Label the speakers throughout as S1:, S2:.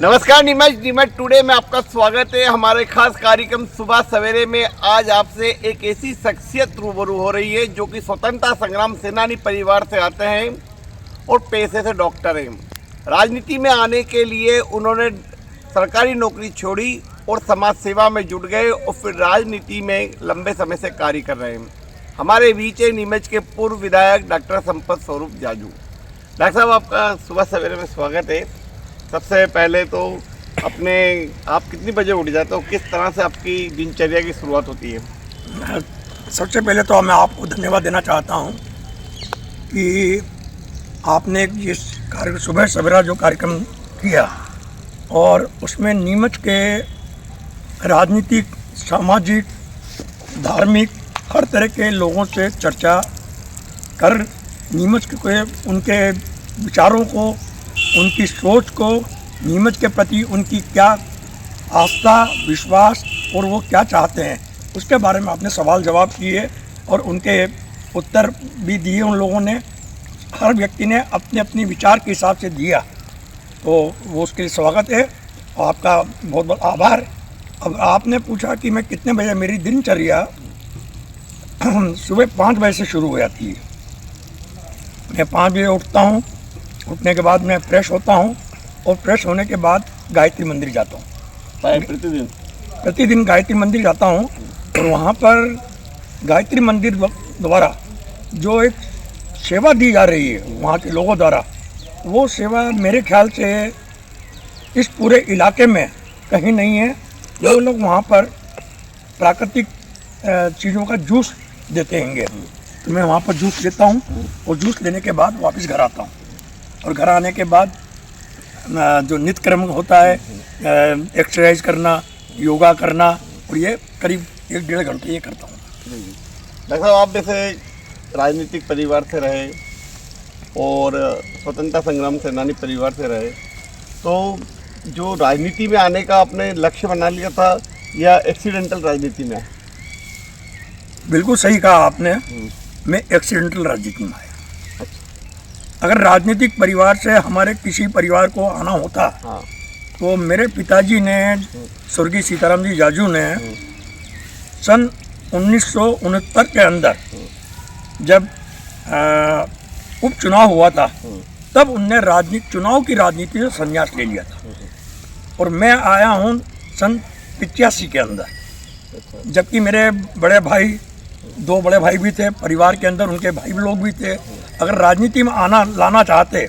S1: नमस्कार नीमच टुडे में आपका स्वागत है। हमारे खास कार्यक्रम सुबह सवेरे में आज आपसे एक ऐसी शख्सियत रूबरू हो रही है जो कि स्वतंत्रता संग्राम सेनानी परिवार से आते हैं और पेशे से डॉक्टर हैं। राजनीति में आने के लिए उन्होंने सरकारी नौकरी छोड़ी और समाज सेवा में जुट गए और फिर राजनीति में लंबे समय से कार्य कर रहे हैं। हमारे बीच है नीमच के पूर्व विधायक डॉक्टर संपत स्वरूप जाजू। डॉक्टर साहब, आपका सुबह सवेरे में स्वागत है। सबसे पहले तो आप कितनी बजे उठ जाते हो, किस तरह से आपकी दिनचर्या की शुरुआत होती है?
S2: सबसे पहले तो मैं आपको धन्यवाद देना चाहता हूं कि आपने ये सुबह सवेरा जो कार्यक्रम किया और उसमें नीमच के राजनीतिक, सामाजिक, धार्मिक हर तरह के लोगों से चर्चा कर नीमच के उनके विचारों को, उनकी सोच को, नीमच के प्रति उनकी क्या आस्था, विश्वास और वो क्या चाहते हैं उसके बारे में आपने सवाल जवाब किए और उनके उत्तर भी दिए। उन लोगों ने, हर व्यक्ति ने अपने अपने विचार के हिसाब से दिया, तो वो उसके लिए स्वागत है और आपका बहुत बहुत आभार। अब आपने पूछा कि मैं कितने बजे, मेरी दिनचर्या सुबह 5 बजे से शुरू हो जाती है। मैं 5 बजे उठता हूँ। उठने के बाद मैं फ्रेश होता हूँ और फ्रेश होने के बाद गायत्री मंदिर जाता हूँ। प्रतिदिन गायत्री मंदिर जाता हूँ और वहाँ पर गायत्री मंदिर द्वारा जो एक सेवा दी जा रही है वहाँ के लोगों द्वारा, वो सेवा मेरे ख्याल से इस पूरे इलाके में कहीं नहीं है। वो लोग वहाँ पर प्राकृतिक चीज़ों का जूस देते हैं, तो मैं वहाँ पर जूस लेता हूँ और जूस लेने के बाद वापस घर आता हूँ और घर आने के बाद जो नित्य कर्म होता है, एक्सरसाइज करना, योगा करना, और ये करीब 1-1.5 घंटे ये करता हूँ।
S1: डॉक्टर साहब, आप जैसे राजनीतिक परिवार से रहे और स्वतंत्रता संग्राम सेनानी परिवार से रहे, तो जो राजनीति में आने का आपने लक्ष्य बना लिया था या एक्सीडेंटल राजनीति में?
S2: बिल्कुल सही कहा आपने, मैं एक्सीडेंटल राजनीति में आया। अगर राजनीतिक परिवार से हमारे किसी परिवार को आना होता तो मेरे पिताजी ने, स्वर्गीय सीताराम जी जाजू ने, सन 1969 के अंदर जब उपचुनाव हुआ था तब उनने चुनाव की राजनीति से संन्यास ले लिया था और मैं आया हूँ सन 85 के अंदर, जबकि मेरे बड़े भाई, 2 बड़े भाई भी थे परिवार के अंदर, उनके भाई लोग भी थे। अगर राजनीति में लाना चाहते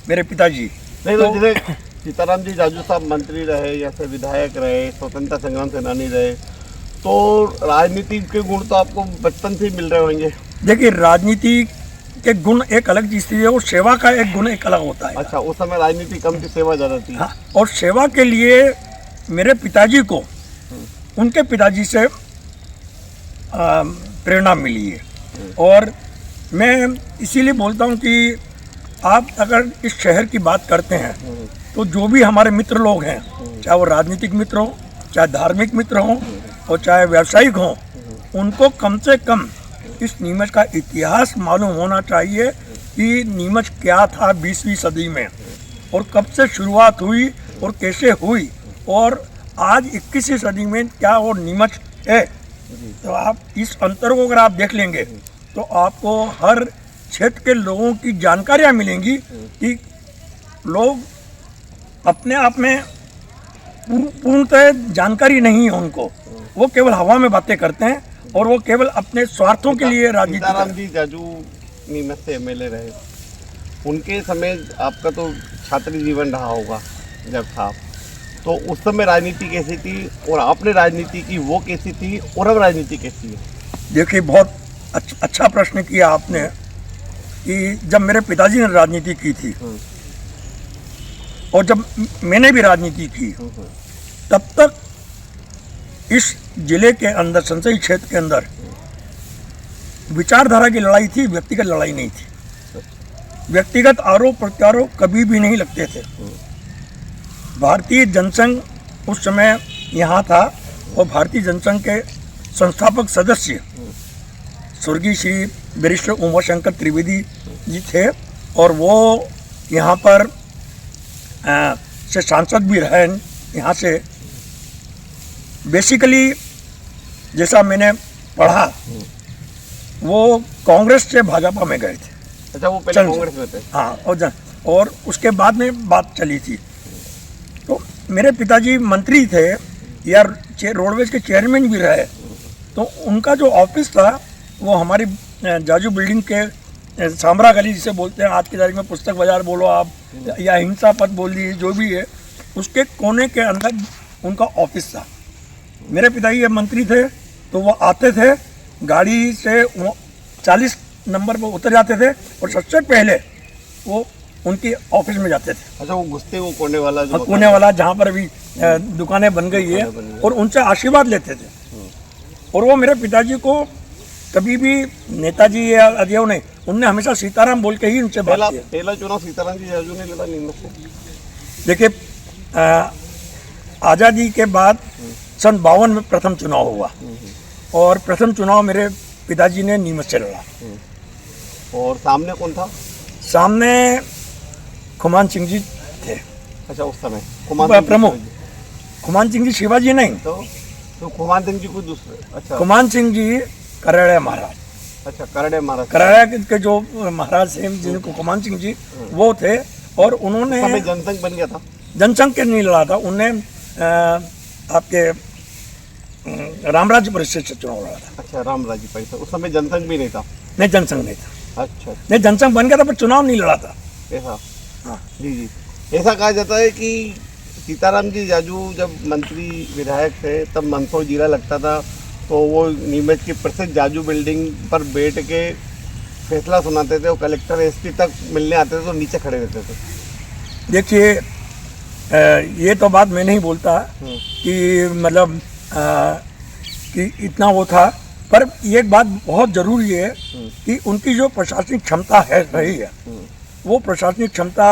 S2: मेरे पिताजी,
S1: नहीं तो जैसे सीताराम जी जाजू साहब मंत्री रहे या फिर विधायक रहे, स्वतंत्रता संग्राम सेनानी रहे, तो राजनीति के गुण तो आपको बचपन से ही मिल रहे होंगे।
S2: देखिए, राजनीति के गुण एक अलग चीज़ थी और सेवा का एक गुण एक अलग होता है।
S1: अच्छा, उस समय राजनीति कम थी, सेवा ज़्यादा थी।
S2: हाँ, और सेवा के लिए मेरे पिताजी को उनके पिताजी से प्रेरणा मिली है और मैं इसीलिए बोलता हूँ कि आप अगर इस शहर की बात करते हैं तो जो भी हमारे मित्र लोग हैं, चाहे वो राजनीतिक मित्र हों, चाहे धार्मिक मित्र हों और चाहे व्यावसायिक हों, उनको कम से कम इस नीमच का इतिहास मालूम होना चाहिए कि नीमच क्या था 20वीं सदी में और कब से शुरुआत हुई और कैसे हुई और आज 21वीं सदी में क्या वो नीमच है। तो आप इस अंतर को अगर आप देख लेंगे तो आपको हर क्षेत्र के लोगों की जानकारियाँ मिलेंगी कि लोग अपने आप में पूर्णतः जानकारी नहीं है उनको, वो केवल हवा में बातें करते हैं और वो केवल अपने स्वार्थों के लिए राजनीति।
S1: सीताराम जी जाजू नीमच से एमएलए रहे, उनके समय आपका तो छात्र जीवन रहा होगा जब था, तो उस समय राजनीति कैसी थी और आपने राजनीति की वो कैसी थी और अब राजनीति कैसी है?
S2: देखिए, बहुत अच्छा प्रश्न किया आपने कि जब मेरे पिताजी ने राजनीति की थी और जब मैंने भी राजनीति की, तब तक इस जिले के अंदर, संसदीय क्षेत्र के अंदर विचारधारा की लड़ाई थी, व्यक्तिगत लड़ाई नहीं थी। व्यक्तिगत आरोप प्रत्यारोप कभी भी नहीं लगते थे। भारतीय जनसंघ उस समय यहाँ था और भारतीय जनसंघ के संस्थापक सदस्य स्वर्गीय श्री वरिष्ठ उमाशंकर त्रिवेदी जी थे और वो यहाँ पर से सांसद भी रहे यहाँ से। बेसिकली जैसा मैंने पढ़ा, वो कांग्रेस से भाजपा में गए थे।
S1: अच्छा, वो पहले कांग्रेस में थे।
S2: हाँ, और उसके बाद में बात चली थी। तो मेरे पिताजी मंत्री थे या रोडवेज के चेयरमैन भी रहे। तो उनका जो ऑफिस था वो हमारी जाजू बिल्डिंग के सामरा गली जिसे बोलते हैं आज की तारीख में, पुस्तक बाजार बोलो आप या हिंसा पथ बोल दीजिए, जो भी है, उसके कोने के अंदर उनका ऑफिस था। मेरे पिताजी मंत्री थे तो वो आते थे, गाड़ी से वो 40 नंबर पर उतर जाते थे और सबसे पहले वो उनके ऑफिस में जाते थे।
S1: अच्छा, वो घुसते वो कोने वाला जो
S2: कोने वाला जहाँ पर अभी दुकानें बन गई है, और उनसे आशीर्वाद लेते थे। और वो मेरे पिताजी को कभी भी नेताजी या अध्यक्ष नहीं, उनने हमेशा सीताराम बोल के ही उनसे बात किया।
S1: पहला चुनाव सीताराम जी जाजू ने लड़ा नीमच से।
S2: देखिए, आज़ादी के बाद सन 52 में प्रथम चुनाव हुआ और प्रथम चुनाव मेरे पिताजी ने नीमच से लड़ा।
S1: और सामने कौन था?
S2: सामने खुमान सिंह जी थे।
S1: अच्छा, उस समय
S2: प्रमुख खुमान सिंह जी, शिवाजी नहीं।
S1: तो खुमान सिंह जी कोई दूसरे? अच्छा,
S2: खुमान सिंह जी करड़े महाराज।
S1: अच्छा, करड़े महाराज।
S2: करड़े के जो महाराज थे जिनको खुमान सिंह जी, वो थे। और उन्होंने
S1: जनसंघ बन गया था।
S2: जनसंघ के नहीं लड़ा था, उन्हें आपके रामराज्य परिषद से चुनाव लड़ा था।
S1: अच्छा, रामराज्य परिषद। उस समय जनसंघ भी नहीं था?
S2: नहीं, जनसंघ नहीं था।
S1: अच्छा,
S2: नहीं, जनसंघ बन गया था पर चुनाव नहीं लड़ा था।
S1: ऐसा?
S2: हाँ
S1: जी जी। ऐसा कहा जाता है कि सीताराम जी जाजू जब मंत्री विधायक थे तब मंदसौर जिला लगता था, तो वो नीमच की प्रसिद्ध जाजू बिल्डिंग पर बैठ के फैसला सुनाते थे और कलेक्टर एसपी तक मिलने आते थे तो नीचे खड़े रहते थे।
S2: देखिए, ये तो बात मैं नहीं बोलता कि मतलब कि इतना वो था, पर एक बात बहुत ज़रूरी है कि उनकी जो प्रशासनिक क्षमता है रही है, वो प्रशासनिक क्षमता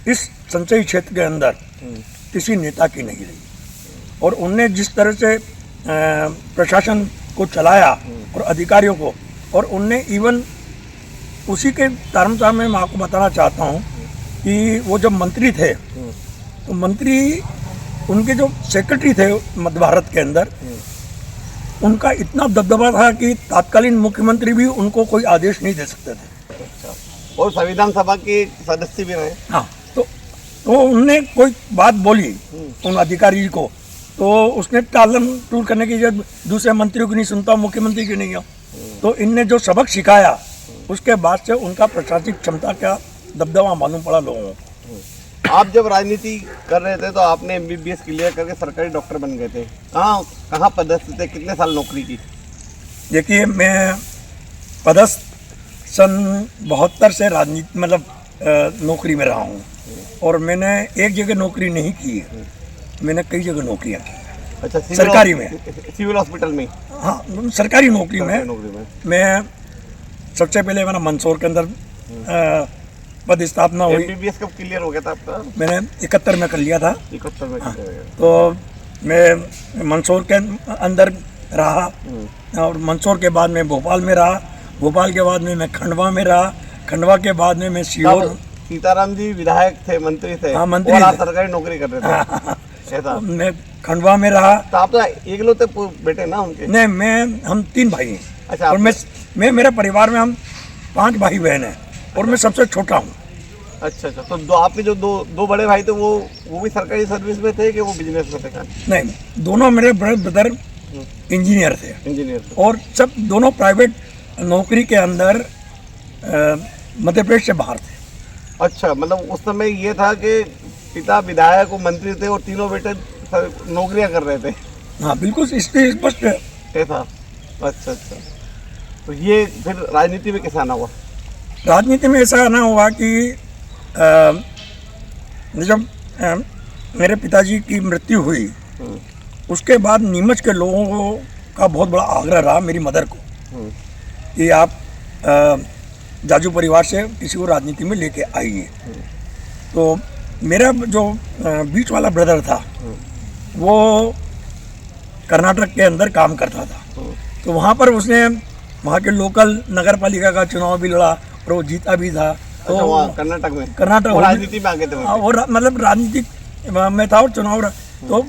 S2: इस संसदीय क्षेत्र के अंदर किसी नेता की नहीं रही। और उनने जिस तरह से प्रशासन को चलाया और अधिकारियों को, और उनने इवन उसी के तारमतार में मैं आपको बताना चाहता हूँ कि वो जब मंत्री थे तो मंत्री उनके जो सेक्रेटरी थे मध्य भारत के अंदर, उनका इतना दबदबा था कि तत्कालीन मुख्यमंत्री भी उनको कोई आदेश नहीं दे सकते थे।
S1: अच्छा, और संविधान सभा के सदस्य भी रहे।
S2: हाँ, तो उनने कोई बात बोली उन अधिकारी को, तो उसने टालम टूल करने की जब दूसरे मंत्रियों की नहीं सुनता, मुख्यमंत्री की नहीं हो। तो इनने जो सबक सिखाया उसके बाद से उनका प्रशासनिक क्षमता का दबदबा मालूम पड़ा लोगों को।
S1: आप जब राजनीति कर रहे थे तो आपने MBBS क्लियर करके सरकारी डॉक्टर बन गए थे। कहाँ पदस्थ थे? कितने साल नौकरी की?
S2: देखिए, मैं पदस्थ सन 72 से राजनीति मतलब नौकरी में रहा हूँ, और मैंने एक जगह नौकरी नहीं की है, मैंने कई जगह नौकरियाँ की।
S1: अच्छा,
S2: सरकारी में,
S1: सिविल हॉस्पिटल में?
S2: हाँ, सरकारी नौकरी में मैं सबसे पहले मैंने मंदसौर के अंदर पद स्थापना हुई।
S1: MBBS कब क्लियर हो गया था आपका?
S2: मैंने 71 में कर लिया था।
S1: 71 में? हाँ।
S2: तो मैं मंदसौर के अंदर रहा, और मंदसौर के बाद में भोपाल में रहा, भोपाल के बाद में मैं खंडवा में रहा, खंडवा के बाद में मैं सीहोर।
S1: सीताराम जी विधायक थे, मंत्री थे?
S2: हाँ, मंत्री
S1: और आप
S2: थे।
S1: सरकारी नौकरी कर रहे थे? ऐसा?
S2: मैं खंडवा में रहा।
S1: तो आप तो एकलौते बेटे ना उनके?
S2: नहीं, हम 3 भाई हैं।
S1: अच्छा,
S2: और मैं मेरे परिवार में हम 5 भाई बहन हैं और मैं सबसे छोटा हूँ।
S1: अच्छा, तो आपके जो दो बड़े भाई थे वो भी सरकारी सर्विस में थे कि वो बिजनेस में थे?
S2: नहीं, दोनों मेरे बड़े ब्रदर इंजीनियर थे। और सब दोनों प्राइवेट नौकरी के अंदर मध्य प्रदेश से बाहर थे।
S1: अच्छा, मतलब उस समय ये था कि पिता विधायक और मंत्री थे और तीनों बेटे नौकरियां कर रहे थे?
S2: हाँ, बिल्कुल, इसलिए स्पष्ट है।
S1: ऐसा? अच्छा, तो ये फिर राजनीति में कैसे आना हुआ?
S2: राजनीति में ऐसा आना हुआ कि जब मेरे पिताजी की मृत्यु हुई, उसके बाद नीमच के लोगों का बहुत बड़ा आग्रह रहा मेरी मदर को कि आप जाजू परिवार से किसी को राजनीति में लेके आइए। तो मेरा जो बीच वाला ब्रदर था वो कर्नाटक के अंदर काम करता था, तो वहाँ पर उसने वहाँ के लोकल नगर पालिका का चुनाव भी लड़ा और वो जीता भी था। तो
S1: कर्नाटक में?
S2: कर्नाटक
S1: राजनीति में आ गए थे?
S2: और मतलब राजनीतिक मैं था और चुनाव तो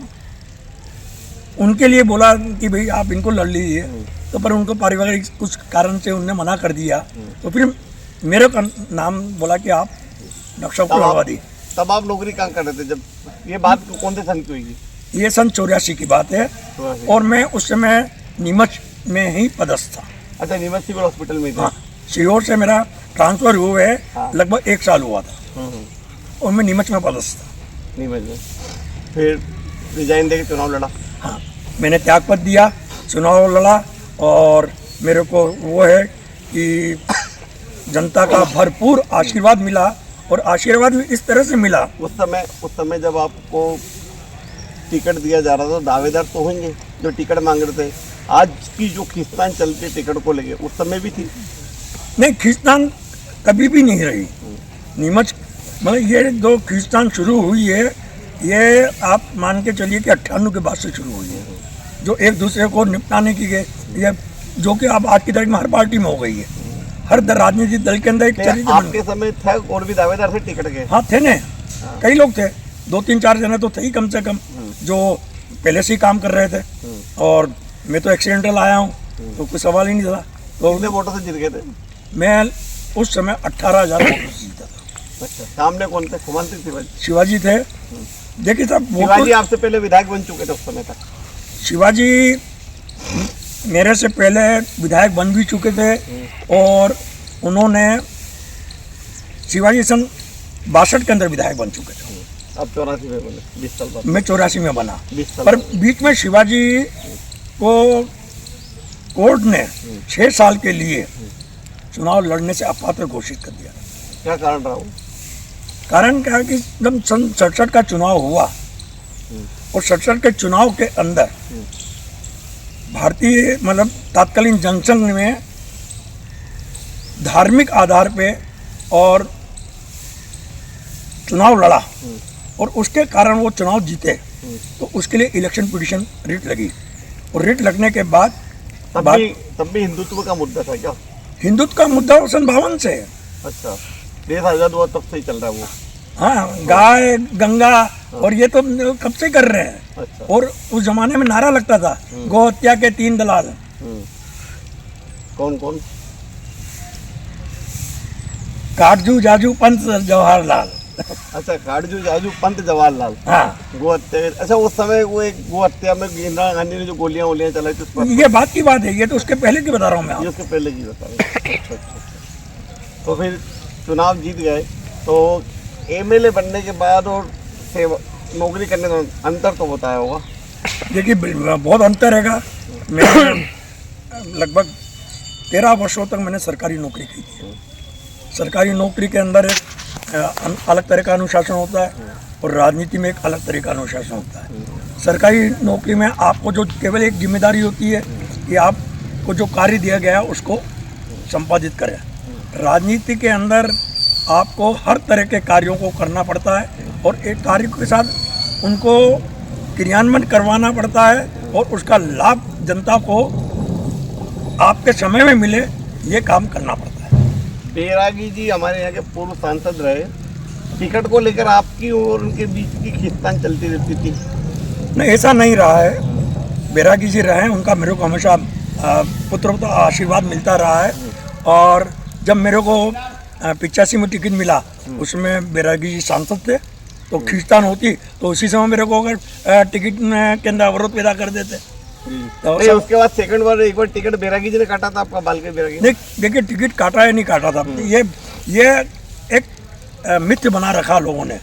S2: उनके लिए बोला कि भाई आप इनको लड़ लीजिए, तो पर उनको पारिवारिक कुछ कारण से उनने मना कर दिया। तो फिर मेरे का नाम बोला कि आप डॉक्टर साहब को लड़वा दी।
S1: तब आप नौकरी कहाँ कर रहे थे जब ये बात कौन से सन की हुई?
S2: ये सन 84 की बात है और मैं उस समय नीमच में ही पदस्थ था।
S1: अच्छा, नीमच सिविल हॉस्पिटल में थे।
S2: हाँ, सीहोर से मेरा ट्रांसफर हुए
S1: हाँ।
S2: लगभग 1 साल हुआ था और मैं नीमच में पदस्थ था।
S1: नीमच में फिर रिजाइन देके चुनाव लड़ा।
S2: हाँ, मैंने त्यागपत्र दिया, चुनाव लड़ा और मेरे को वो है कि जनता का भरपूर आशीर्वाद मिला और आशीर्वाद भी इस तरह से मिला।
S1: उस समय जब आपको टिकट दिया जा रहा था तो दावेदार तो होंगे जो टिकट मांग रहे थे। आज की जो खींचतान चलती है टिकट को लेके उस समय भी थी?
S2: नहीं, खींचतान कभी भी नहीं रही। नीमच मतलब ये जो खींचतान शुरू हुई है ये आप मान के चलिए कि 98 के बाद से शुरू हुई है, जो एक दूसरे को निपटाने की ये जो कि अब आज की तारीख में हर पार्टी में हो गई है। हर राजनीतिक दल के अंदर एक चरित्र
S1: आपके समय था और भी दावेदार थे टिकट के?
S2: हाँ थे ने, कई लोग थे, 2-3-4 जने तो थे ही कम से कम जो पहले से ही काम कर रहे थे। और मैं तो एक्सीडेंटल आया हूँ तो कोई सवाल ही नहीं था। तो
S1: कितने वोटों से जीत गए थे?
S2: मैं उस समय 18,000 वोटों से जीता था।
S1: अच्छा, सामने कौन थे? खुमानसिंह शिवाजी?
S2: शिवाजी थे। देखिए साहब,
S1: शिवाजी आपसे पहले विधायक बन चुके थे उस समय तक?
S2: शिवाजी मेरे से पहले विधायक बन भी चुके थे और उन्होंने शिवाजी सन 62 के अंदर विधायक बन चुके थे।
S1: अब 84 में बने, 20 साल बाद।
S2: मैं 84 में बना,
S1: 20 साल
S2: पर
S1: बाद।
S2: बीच में शिवाजी को कोर्ट ने 6 साल के लिए चुनाव लड़ने से अपात्र घोषित कर दिया।
S1: क्या कारण रहा वो?
S2: कारण क्या है कि जब सन 67 का चुनाव हुआ और 67 के चुनाव के अंदर भारतीय मतलब तत्कालीन जनसंघ में धार्मिक आधार पे और चुनाव लड़ा और उसके कारण वो चुनाव जीते, तो उसके लिए इलेक्शन पिटीशन रिट लगी और रिट लगने के बाद
S1: तब भी हिंदुत्व का मुद्दा था क्या?
S2: हिंदुत्व का मुद्दा सन 52 से है।
S1: अच्छा, देश आजाद हुआ तब से ही चल रहा है वो?
S2: हाँ, गाय गंगा और ये तो कब से कर रहे हैं।
S1: अच्छा।
S2: और उस जमाने में नारा लगता था गौ हत्या के 3 दलाल।
S1: कौन कौन?
S2: काटजू जाजू पंत जवाहरलाल।
S1: अच्छा, काटजू जाजू पंत जवाहरलाल।
S2: हाँ,
S1: गो हत्या। अच्छा, उस समय वो एक गो हत्या में इंदिरा गांधी ने जो गोलियां चलाई थी उस पर?
S2: ये बात की बात है, ये तो उसके पहले की बता रहा हूँ मैं
S1: ये
S2: आपको।
S1: उसके पहले की बता रहे। अच्छा। तो फिर चुनाव जीत गए, तो एमएलए बनने के बाद और सेवा नौकरी करने का अंतर तो बताया होगा?
S2: देखिए, बहुत अंतर हैगा। मैं लगभग 13 वर्षों तक मैंने सरकारी नौकरी की थी। सरकारी नौकरी के अंदर एक अलग तरह का अनुशासन होता है और राजनीति में एक अलग तरह का अनुशासन होता है। सरकारी नौकरी में आपको जो केवल एक जिम्मेदारी होती है कि आपको जो कार्य दिया गया है उसको संपादित करें। राजनीति के अंदर आपको हर तरह के कार्यों को करना पड़ता है और एक कार्य के साथ उनको क्रियान्वयन करवाना पड़ता है और उसका लाभ जनता को आपके समय में मिले, ये काम करना पड़ता है।
S1: बैरागी जी हमारे यहाँ के पूर्व सांसद रहे, टिकट को लेकर आपकी और उनके बीच की खींचतान चलती रहती थी?
S2: नहीं, ऐसा नहीं रहा है। बैरागी जी रहे हैं, उनका मेरे को हमेशा पुत्र का आशीर्वाद मिलता रहा है। और जब मेरे को 85 में टिकट मिला उसमें बैरागी जी सांसद थे, तो खींचतान होती तो उसी समय मेरे को अगर टिकट के अंदर अवरोध पैदा कर देते। तो
S1: उसके बाद सेकंड बार एक बार टिकट बैरागी जी ने काटा था आपका? बाल के बैरागी?
S2: देखिए, टिकट काटा या नहीं काटा था, ये एक मिथ्य बना रखा लोगों ने।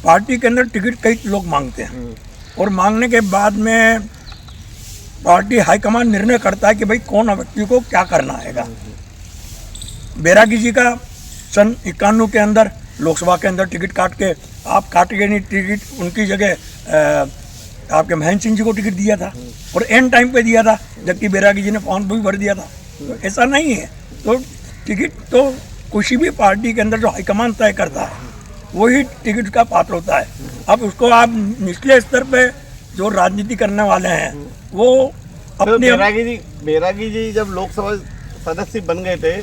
S2: पार्टी के अंदर टिकट कई लोग मांगते हैं और मांगने के बाद में पार्टी हाईकमान निर्णय करता है कि भाई कौन व्यक्ति को क्या करना है। बैरागी जी का सन 91 के अंदर लोकसभा के अंदर टिकट काट के आप काट के नहीं टिकट, उनकी जगह आपके महेंद्र सिंह जी को टिकट दिया था और एंड टाइम पे दिया था, जबकि बैरागी जी ने फॉर्म भी भर दिया था। तो ऐसा नहीं है। तो टिकट तो किसी भी पार्टी के अंदर जो हाईकमान तय करता है वही टिकट का पात्र होता है। अब उसको आप निचले स्तर पे जो राजनीति करने वाले हैं वो
S1: तो
S2: अपने
S1: बैरागी जी जब लोकसभा सदस्य बन गए थे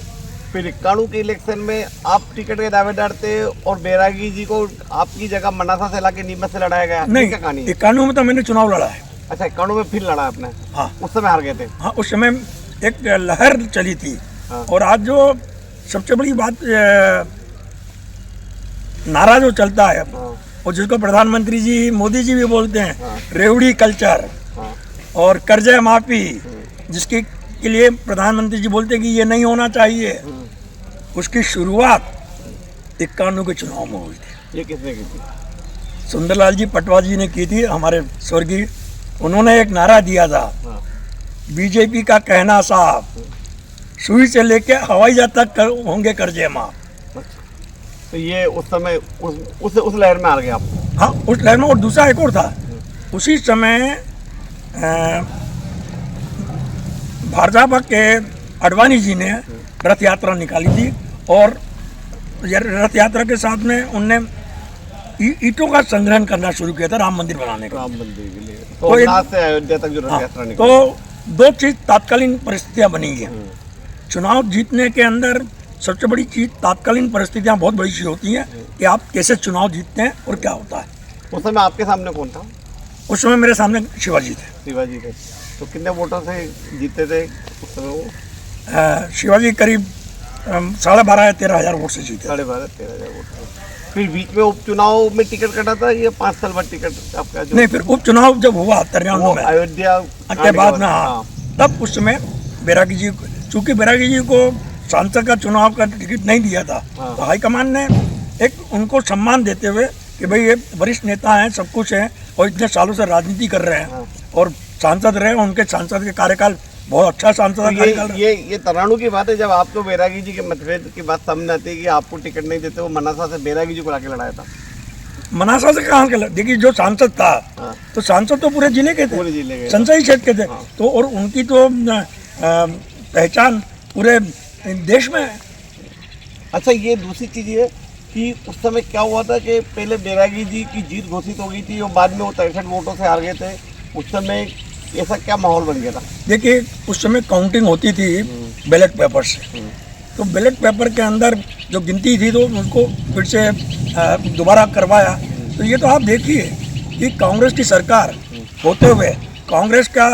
S1: फिर 91 के इलेक्शन में आप टिकट के दावेदार थे और बैरागी जी को आपकी जगह मनासा से लाके नीमच से लड़ाया गया।
S2: नहीं,
S1: क्या कहानी है?
S2: 91 में तो मैंने चुनाव लड़ा है।
S1: अच्छा, 91 में फिर लड़ा आपने?
S2: हाँ,
S1: उस समय हार गए थे?
S2: हाँ, उस समय एक लहर चली थी।
S1: हाँ।
S2: और आज जो सबसे बड़ी बात नारा जो चलता है,
S1: हाँ,
S2: और जिसको प्रधानमंत्री जी मोदी जी भी बोलते हैं,
S1: हाँ।
S2: रेवड़ी कल्चर
S1: हाँ,
S2: और कर्जा माफी, जिसके के लिए प्रधानमंत्री जी बोलते हैं कि ये नहीं होना चाहिए, उसकी शुरुआत 91 के चुनाव में हुई थी।
S1: ये किसने की थी?
S2: सुंदरलाल जी पटवा जी ने की थी, हमारे स्वर्गीय। उन्होंने एक नारा दिया था,
S1: हाँ,
S2: बीजेपी का कहना साफ, सुई से लेके हवाई जहाज तक होंगे कर्जे माफ।
S1: तो ये उस समय उस लहर में हार गए आप?
S2: हाँ, उस लहर में। और दूसरा एक और था, उसी समय भाजपा के अडवाणी जी ने रथ यात्रा निकाली थी, और रथ यात्रा के साथ में उनने ईंटों का संग्रहण करना शुरू किया था राम मंदिर बनाने का।
S1: राम मंदिर के लिए
S2: तो
S1: सोमनाथ से अयोध्या तक जो रथ यात्रा निकली।
S2: तो दो चीज तात्कालीन परिस्थितियां बनी है। चुनाव जीतने के अंदर सबसे बड़ी चीज तात्कालीन परिस्थितियां बहुत बड़ी चीज होती हैं कि आप कैसे चुनाव जीतते हैं और क्या होता है।
S1: उस समय आपके सामने कौन था?
S2: उस समय मेरे सामने शिवाजी थे।
S1: शिवाजी थे। तो कितने वोटों से जीते थे उस समय वो?
S2: शिवाजी करीब 12,500 या 13,000 वोट से जीते।
S1: 12,500-13,000 वोट। फिर बीच में उपचुनाव में टिकट कटा था, ये 5 साल बाद टिकट आपका जो?
S2: नहीं, फिर उपचुनाव जब हुआ 93 में,
S1: अयोध्या
S2: के बाद में, हाँ, तब उस समय बैरागी जी, चूंकि बैरागी जी को सांसद का चुनाव का टिकट नहीं दिया था,
S1: हाँ।
S2: तो हाईकमान ने एक उनको सम्मान देते हुए कि भाई ये वरिष्ठ नेता हैं, सब कुछ है, और इतने सालों से राजनीति कर रहे हैं,
S1: हाँ।
S2: और सांसद रहे, उनके सांसद के कार्यकाल बहुत अच्छा सांसद
S1: तो
S2: का कार्यकाल रहा।
S1: ये तरानू की बात है, जब आपको बैरागी जी के मतभेद की बात सामने आती है कि आपको टिकट नहीं देते, वो मनासा से बैरागी जी को लाके लड़ाया था।
S2: मनासा से कहाँ के? देखिए, जो सांसद था,
S1: हाँ।
S2: तो सांसद तो पूरे जिले के थे,
S1: पूरे जिले के।
S2: संसदीय क्षेत्र के थे,
S1: हाँ।
S2: तो और उनकी तो पहचान पूरे देश में है।
S1: अच्छा, ये दूसरी चीज़ ये कि उस समय क्या हुआ था कि पहले बैरागी जी की जीत घोषित हो गई थी और बाद में वो 63 वोटों से हार गए थे। उस समय ऐसा क्या माहौल बन गया था?
S2: देखिए, उस समय काउंटिंग होती थी बैलेट पेपर से, तो बैलेट पेपर के अंदर जो गिनती थी तो उसको फिर से दोबारा करवाया। तो ये तो आप देखिए कि कांग्रेस की सरकार होते हुए, कांग्रेस का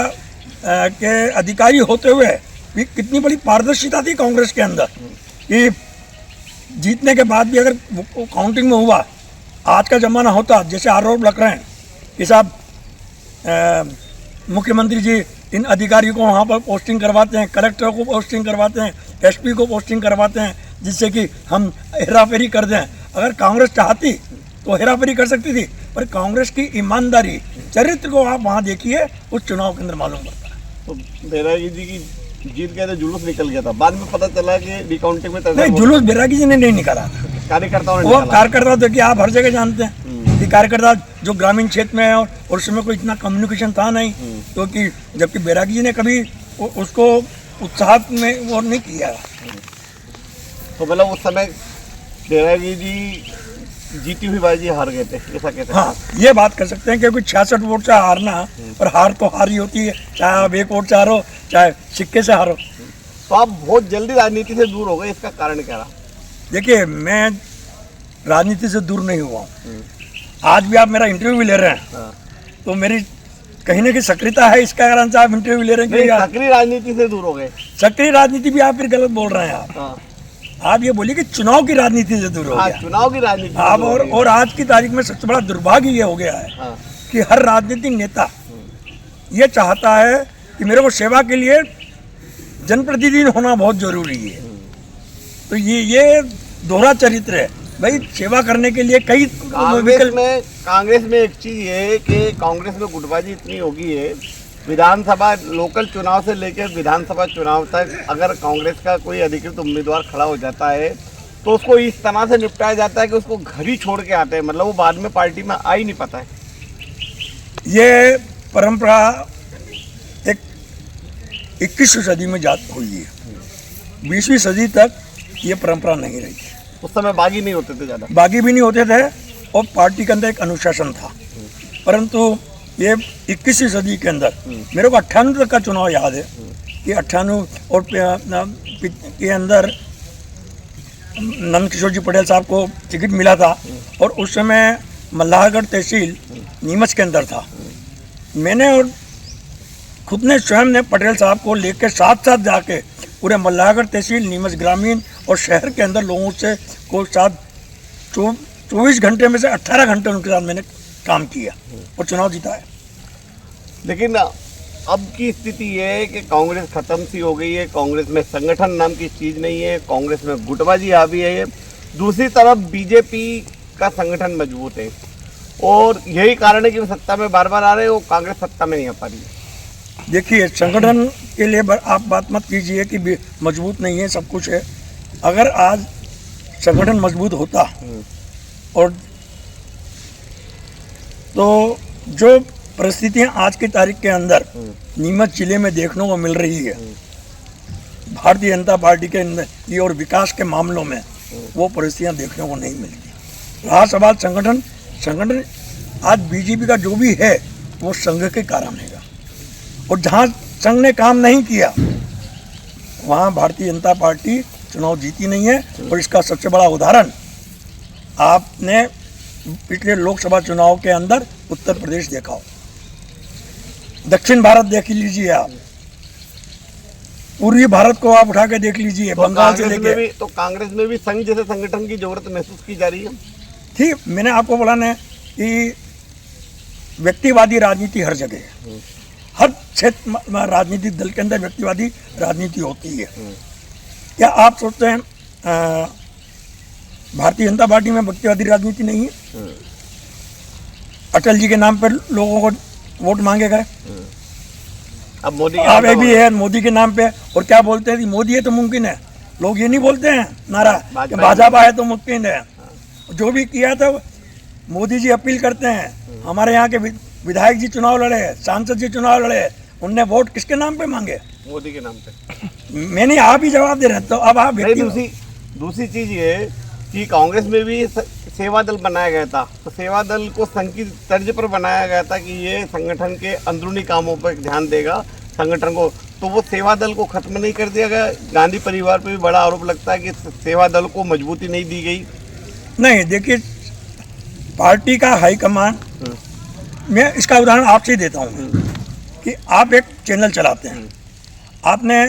S2: के अधिकारी होते हुए भी कितनी बड़ी पारदर्शिता थी कांग्रेस के अंदर, कि जीतने के बाद भी अगर काउंटिंग में हुआ, आज का ज़माना होता जैसे आरोप लग रहे हैं कि साहब मुख्यमंत्री जी इन अधिकारियों को वहाँ पर पोस्टिंग करवाते हैं, कलेक्टर को पोस्टिंग करवाते हैं, एसपी को पोस्टिंग करवाते हैं, जिससे कि हम हेराफेरी कर दें। अगर कांग्रेस चाहती तो हेराफेरी कर सकती थी, पर कांग्रेस की ईमानदारी, चरित्र को आप वहाँ देखिए, उस चुनाव के अंदर मालूम पड़ता है।
S1: तो बैरागी जी की जीत गया था, जुलूस निकल गया था, बाद में पता चला कि रिकाउंटिंग में
S2: नहीं, जुलूस बैरागी जी ने नहीं निकाला था,
S1: कार्यकर्ताओं ने
S2: वो
S1: निकाला।
S2: कार्यकर्ता तो कि आप हर जगह जानते हैं कि कार्यकर्ता जो ग्रामीण क्षेत्र में है, और उसमें कोई इतना कम्युनिकेशन था नहीं, तो कि जबकि बैरागी जी ने कभी उसको उत्साह में वो नहीं किया।
S1: तो मतलब उस समय बैरागी जी जीती हुई बाजी हार गए थे, ऐसा कहते हैं?
S2: हाँ, ये बात कर सकते हैं, क्योंकि 66 वोट से हारना, और हार तो हार ही होती है, चाहे आप 1 वोट से हारो, चाहे सिक्के से हारो।
S1: तो आप बहुत जल्दी राजनीति से दूर हो गए, इसका कारण क्या रहा?
S2: देखिए, मैं राजनीति से दूर नहीं हुआ हूँ। आज भी आप मेरा इंटरव्यू भी ले रहे हैं,
S1: हाँ।
S2: तो मेरी कहीं ना कहीं सक्रियता है, इसका कारण से आप इंटरव्यू ले रहे हैं
S1: नहीं,
S2: कि
S1: सक्रिय राजनीति से दूर हो गए।
S2: सक्रिय राजनीति भी आप फिर गलत बोल रहे हैं।
S1: हाँ।
S2: आप ये बोलिए कि चुनाव की राजनीति से दूर हो
S1: हाँ,
S2: गया
S1: चुनाव की राजनीति से
S2: आप।
S1: दूर हो गए।
S2: और आज की तारीख में सबसे बड़ा दुर्भाग्य ये हो गया है
S1: हाँ।
S2: कि हर राजनीतिक नेता ये चाहता है कि मेरे को सेवा के लिए जनप्रतिनिधि होना बहुत जरूरी है। तो ये दोहरा चरित्र है भाई, सेवा करने के लिए कई
S1: कांग्रेस में एक चीज ये है कि कांग्रेस में गुटबाजी इतनी हो गई है, विधानसभा लोकल चुनाव से लेकर विधानसभा चुनाव तक अगर कांग्रेस का कोई अधिकृत उम्मीदवार खड़ा हो जाता है तो उसको इस तरह से निपटाया जाता है कि उसको घर ही छोड़ के आते हैं, मतलब वो बाद में पार्टी में आ ही नहीं पाता है।
S2: ये परंपरा एक 21वीं सदी में जात हुई है, 20वीं सदी तक ये परंपरा नहीं रही है।
S1: उस समय बागी नहीं होते थे, ज़्यादा
S2: बागी भी नहीं होते थे, और पार्टी के अंदर एक अनुशासन था। परंतु ये 21वीं सदी के अंदर मेरे को 98 तक का चुनाव याद है कि 98 और के अंदर नंद किशोर जी पटेल साहब को टिकट मिला था और उस समय मल्लाहगढ़ तहसील नीमच के अंदर था। मैंने और खुद ने स्वयं ने पटेल साहब को लेकर साथ साथ जाके पूरे मल्लाहगढ़ तहसील नीमच ग्रामीण और शहर के अंदर लोगों से को साथ 24 घंटे में से 18 घंटे उनके साथ मैंने काम किया और चुनाव जिताया।
S1: लेकिन अब की स्थिति ये है कि कांग्रेस खत्म सी हो गई है, कांग्रेस में संगठन नाम की चीज़ नहीं है, कांग्रेस में गुटबाजी हावी है। दूसरी तरफ बीजेपी का संगठन मजबूत है और यही कारण है कि वो सत्ता में बार बार आ रहे हैं, वो कांग्रेस सत्ता में नहीं आ पा रही है।
S2: देखिए, संगठन के लिए आप बात मत कीजिए कि मजबूत नहीं है, सब कुछ है। अगर आज संगठन मजबूत होता और तो जो परिस्थितियां आज की तारीख के अंदर नीमच जिले में देखने को मिल रही है भारतीय जनता पार्टी के अंदर और विकास के मामलों में, वो परिस्थितियां देखने को नहीं मिलती। रहा सवाल संगठन आज बीजेपी का जो भी है वो संघ के कारण है और जहां संघ ने काम नहीं किया वहां भारतीय जनता पार्टी चुनाव जीती नहीं है। और इसका सबसे बड़ा उदाहरण आपने पिछले लोकसभा चुनाव के अंदर उत्तर प्रदेश देखा हो, दक्षिण भारत देख लीजिए, आप पूर्वी भारत को आप उठा के देख लीजिए, बंगाल से लेके
S1: तो कांग्रेस में भी संघ जैसे संगठन की जरूरत महसूस की जा रही है।
S2: ठीक, मैंने आपको बोला ना कि व्यक्तिवादी राजनीति हर जगह है, हर क्षेत्र राजनीतिक दल के अंदर व्यक्तिवादी राजनीति होती है। क्या आप सोचते हैं भारतीय जनता पार्टी में व्यक्तिवादी राजनीति नहीं है? अटल जी के नाम पर लोगों को वोट मांगे गए,
S1: अब मोदी
S2: अब भी है मोदी के नाम पे, और क्या बोलते हैं कि मोदी है तो मुमकिन है। लोग ये नहीं बोलते हैं नारा कि भाजपा है तो मुमकिन है। जो भी किया था मोदी जी अपील करते हैं। हमारे यहाँ के विधायक जी चुनाव लड़े, सांसद जी चुनाव लड़े, उनने वोट किसके नाम पे मांगे?
S1: मोदी के नाम पे।
S2: मैंने आप ही जवाब दे रहे हैं, तो अब आप
S1: दूसरी चीज ये कि कांग्रेस में भी सेवा दल बनाया गया था, तो सेवा दल को संघ की तर्ज पर बनाया गया था कि ये संगठन के अंदरूनी कामों पर ध्यान देगा संगठन को, तो वो सेवा दल को खत्म नहीं कर दिया गया। गांधी परिवार पे भी बड़ा आरोप लगता है कि सेवा दल को मजबूती नहीं दी गई।
S2: नहीं, देखिए, पार्टी का हाईकमान, मैं इसका उदाहरण आपसे ही देता हूँ कि आप एक चैनल चलाते हैं, आपने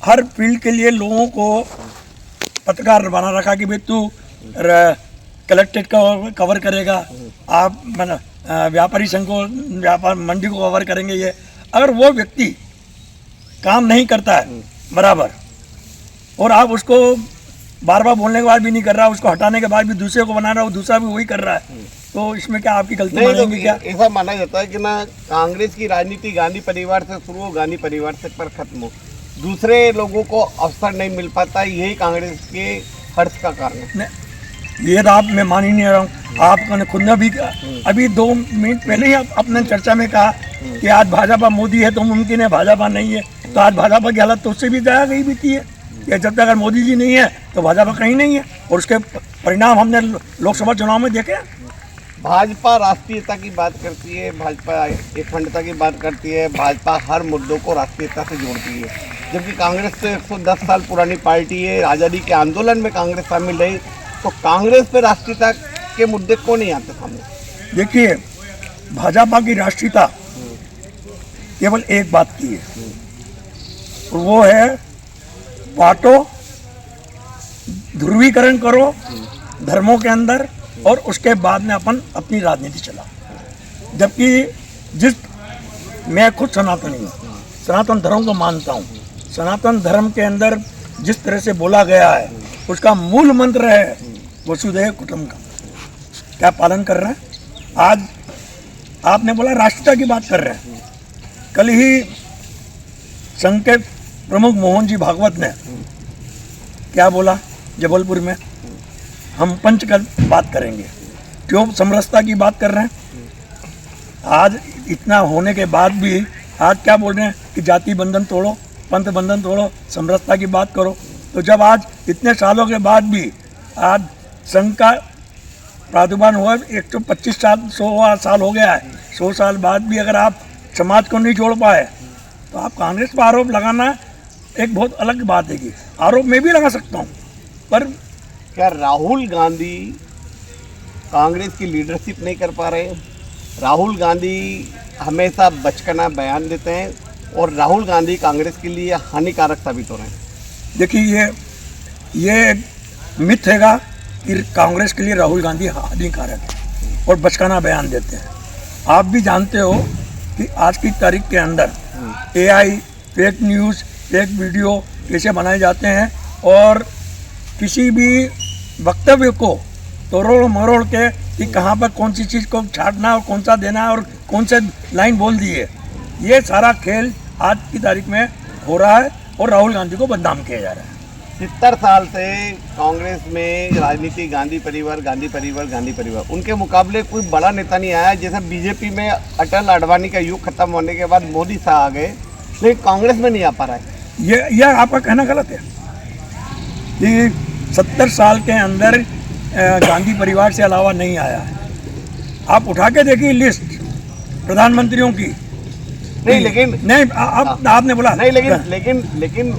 S2: हर फील्ड के लिए लोगों को पत्रकार बना रखा कि भाई तू कलेक्ट्रेट का कवर करेगा, आप व्यापारी संघ को, व्यापार मंडी को कवर करेंगे। ये अगर वो व्यक्ति काम नहीं करता है बराबर और आप उसको बार बार बोलने के बाद भी नहीं कर रहा, उसको हटाने के बाद भी दूसरे को बना रहा है, दूसरा भी वही कर रहा है, तो इसमें क्या आपकी गलती मानेंगे? क्या
S1: ऐसा माना जाता है कि ना कांग्रेस की राजनीति गांधी परिवार से शुरू हो, गांधी परिवार से पर खत्म हो, दूसरे लोगों को अवसर नहीं मिल पाता, यही कांग्रेस के हर्ष का कारण है।
S2: ये तो आप मैं मान ही नहीं रहा हूँ। आपने खुद ने भी अभी 2 मिनट पहले ही अपने चर्चा में कहा कि आज भाजपा मोदी है तो मुमकिन है, भाजपा नहीं है तो आज भाजपा की हालत तो उससे भी दया गई बीती है कि जब तक अगर मोदी जी नहीं है तो भाजपा कहीं नहीं है, और उसके परिणाम हमने लोकसभा चुनाव में देखे।
S1: भाजपा राष्ट्रीयता की बात करती है, भाजपा अखंडता की बात करती है, भाजपा हर मुद्दों को राष्ट्रीयता से जोड़ती है, जबकि कांग्रेस तो 110 साल पुरानी पार्टी है। आज़ादी के आंदोलन में कांग्रेस शामिल रही, तो कांग्रेस पे राष्ट्रीयता के मुद्दे क्यों नहीं आते सामने?
S2: देखिए, भाजपा की राष्ट्रीयता केवल एक बात की है, और वो है बांटो, ध्रुवीकरण करो धर्मों के अंदर, और उसके बाद में अपन अपनी राजनीति चलाओ। जबकि मैं खुद सनातनी हूँ, सनातन धर्म को मानता हूँ, सनातन धर्म के अंदर जिस तरह से बोला गया है उसका मूल मंत्र है वसुधैव कुटुंबकम, क्या पालन कर रहे हैं? आज आपने बोला राष्ट्रीयता की बात कर रहे हैं, कल ही संघ के प्रमुख मोहन जी भागवत ने क्या बोला जबलपुर में, हम पंच का बात करेंगे, क्यों समरसता की बात कर रहे हैं? आज इतना होने के बाद भी आज क्या बोल रहे हैं कि जाति बंधन तोड़ो, पंथ बंधन तोड़ो, समरसता की बात करो। तो जब आज इतने सालों के बाद भी आज संघ का प्रादुर्भाव हुआ, 125 साल 100 साल हो गया है, 100 साल बाद भी अगर आप समाज को नहीं जोड़ पाए तो आप कांग्रेस पर आरोप लगाना एक बहुत अलग बात है। कि आरोप मैं भी लगा सकता हूँ, पर
S1: क्या राहुल गांधी कांग्रेस की लीडरशिप नहीं कर पा रहे? राहुल गांधी हमेशा बचकाना बयान देते हैं और राहुल गांधी कांग्रेस के लिए हानिकारक साबित हो रहे हैं।
S2: देखिए ये मिथ हैगा कि कांग्रेस के लिए राहुल गांधी हानिकारक है और बचकाना बयान देते हैं। आप भी जानते हो कि आज की तारीख के अंदर AI, fake news, fake video कैसे बनाए जाते हैं और किसी भी वक्तव्य को तोड़ मरोड़ के कि कहाँ पर कौन सी चीज़ को छाटना और कौन सा देना और कौन से लाइन बोल दिए, ये सारा खेल आज की तारीख में हो रहा है और राहुल गांधी को बदनाम किया जा रहा है।
S1: 70 साल से कांग्रेस में राजनीति गांधी परिवार, गांधी परिवार, गांधी परिवार, उनके मुकाबले कोई बड़ा नेता नहीं आया। जैसे बीजेपी में अटल आडवाणी का युग खत्म होने के बाद मोदी शाह आ गए, लेकिन कांग्रेस में नहीं आ पा रहा है।
S2: यह आपका कहना गलत है कि 70 साल के अंदर गांधी परिवार से अलावा नहीं आया है। आप उठा के देखिए लिस्ट प्रधानमंत्रियों की।
S1: नहीं लेकिन
S2: नहीं आपने बोला
S1: नहीं, लेकिन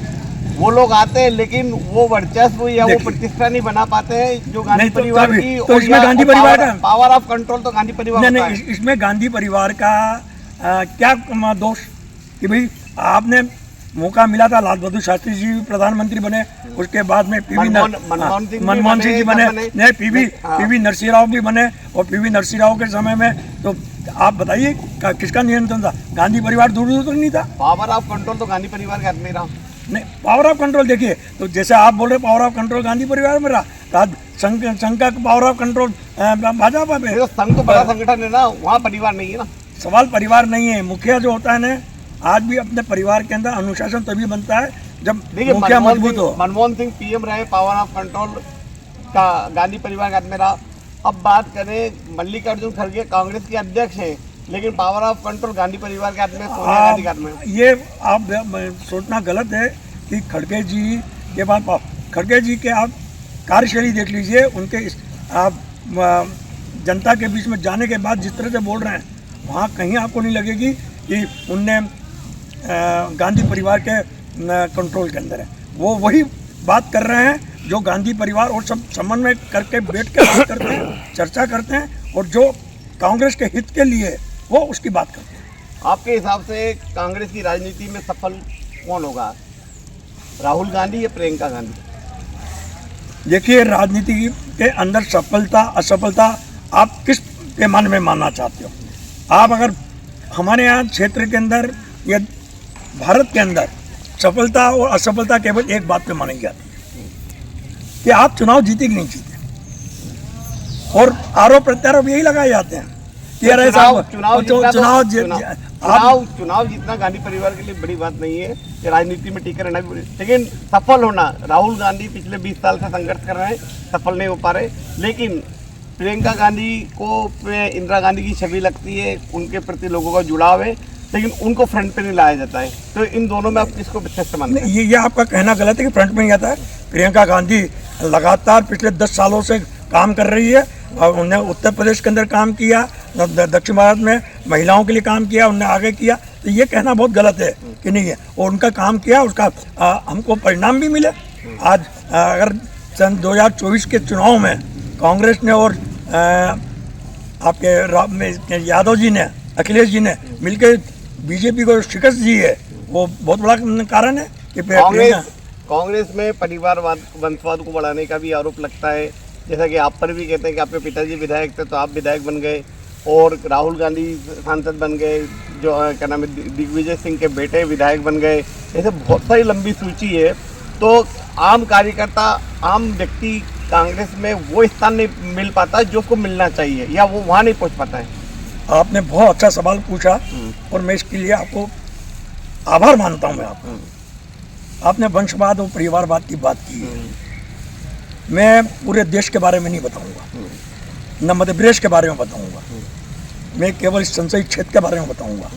S1: वो लोग आते हैं, लेकिन वो वर्चस्व या वो प्रतिष्ठा नहीं बना पाते हैं जो गांधी परिवार की।
S2: तो इसमें गांधी परिवार का
S1: पावर ऑफ कंट्रोल तो गांधी परिवार
S2: नहीं, इसमें गांधी परिवार का क्या दोष कि भाई आपने मौका मिला था, लाल बहादुर शास्त्री जी प्रधानमंत्री बने, उसके बाद में मनमोहन सिंह जी बने, नहीं पीवी नरसिंह राव भी बने और पीवी नरसिंह राव के समय में तो आप बताइए किसका नियंत्रण था? गांधी परिवार दूर दूर तक नहीं था।
S1: पावर ऑफ कंट्रोल तो गांधी परिवार के हाथ में रहा।
S2: नहीं, पावर ऑफ कंट्रोल देखिए, तो जैसे आप बोल रहे पावर ऑफ कंट्रोल गांधी परिवार में रहा, तो संघ का पावर ऑफ कंट्रोल भाजपा पे।
S1: संघ तो बड़ा संगठन है ना, वहाँ परिवार नहीं है ना।
S2: सवाल परिवार नहीं है, मुखिया जो होता है ना, आज भी अपने परिवार के अंदर अनुशासन तभी बनता है जब मुखिया मजबूत हो।
S1: मनमोहन सिंह PM रहे, पावर ऑफ कंट्रोल का गांधी परिवार के हाथ में रहा। अब बात करें मल्लिकार्जुन खड़गे कांग्रेस के अध्यक्ष हैं, लेकिन पावर ऑफ कंट्रोल गांधी परिवार के हाथ में, सोनिया गांधी के हाथ में।
S2: ये आप सोचना गलत है कि खड़गे जी के बाद खड़गे जी के आप कार्यशैली देख लीजिए, उनके आप जनता के बीच में जाने के बाद जिस तरह से बोल रहे हैं, वहाँ कहीं आपको नहीं लगेगी कि उनने गांधी परिवार के कंट्रोल के अंदर है। वो वही बात कर रहे हैं जो गांधी परिवार और सब समन्वय करके बैठ के बात करते हैं, चर्चा करते हैं और जो कांग्रेस के हित के लिए वो उसकी बात करते हैं।
S1: आपके हिसाब से कांग्रेस की राजनीति में सफल कौन होगा, राहुल गांधी या प्रियंका गांधी?
S2: देखिए, राजनीति के अंदर सफलता असफलता आप किस पैमाने में मानना चाहते हो? आप अगर हमारे यहाँ क्षेत्र के अंदर या भारत के अंदर सफलता और असफलता केवल एक बात पे मानी जाती है कि आप चुनाव जीते कि नहीं जीते, और आरोप प्रत्यारोप यही लगाए जाते हैं कि अरे
S1: चुनाव जीतना गांधी परिवार के लिए बड़ी बात नहीं है, कि राजनीति में टिके रहना भी, लेकिन सफल होना, राहुल गांधी पिछले 20 साल से संघर्ष कर रहे हैं, सफल नहीं हो पा रहे। लेकिन प्रियंका गांधी को इंदिरा गांधी की छवि लगती है, उनके प्रति लोगों का जुड़ाव है, लेकिन उनको फ्रंट पे नहीं लाया जाता है। तो इन दोनों में आप किसको श्रेष्ठ मानते हैं?
S2: ये आपका कहना गलत है कि फ्रंट में नहीं आता है। प्रियंका गांधी लगातार पिछले 10 सालों से काम कर रही है और उन्होंने उत्तर प्रदेश के अंदर काम किया, दक्षिण भारत में महिलाओं के लिए काम किया, उन्होंने आगे किया। तो ये कहना बहुत गलत है कि नहीं है, और उनका काम किया, उसका हमको परिणाम भी मिले। आज अगर सन 2024 के चुनाव में कांग्रेस ने और आपके यादव जी ने, अखिलेश जी ने मिलकर बीजेपी को शिकस्त दी है, वो बहुत बड़ा कारण है कि
S1: कांग्रेस में परिवारवाद, वंशवाद को बढ़ाने का भी आरोप लगता है। जैसा कि आप पर भी कहते हैं कि आपके पिताजी विधायक थे तो आप विधायक बन गए, और राहुल गांधी सांसद बन गए, जो क्या नाम है दिग्विजय सिंह के बेटे विधायक बन गए। ऐसे बहुत सारी लंबी सूची है। तो आम कार्यकर्ता, आम व्यक्ति कांग्रेस में वो स्थान नहीं मिल पाता जो उसको मिलना चाहिए, या वो वहाँ नहीं पहुँच पाता है।
S2: आपने बहुत अच्छा सवाल पूछा और मैं इसके लिए आपको आभार मानता हूँ। मैं आपने वंशवाद और परिवारवाद की बात की है। मैं पूरे देश के बारे में नहीं बताऊंगा, न मध्य प्रदेश के बारे में बताऊंगा, मैं केवल इस संसदीय क्षेत्र के बारे में बताऊंगा।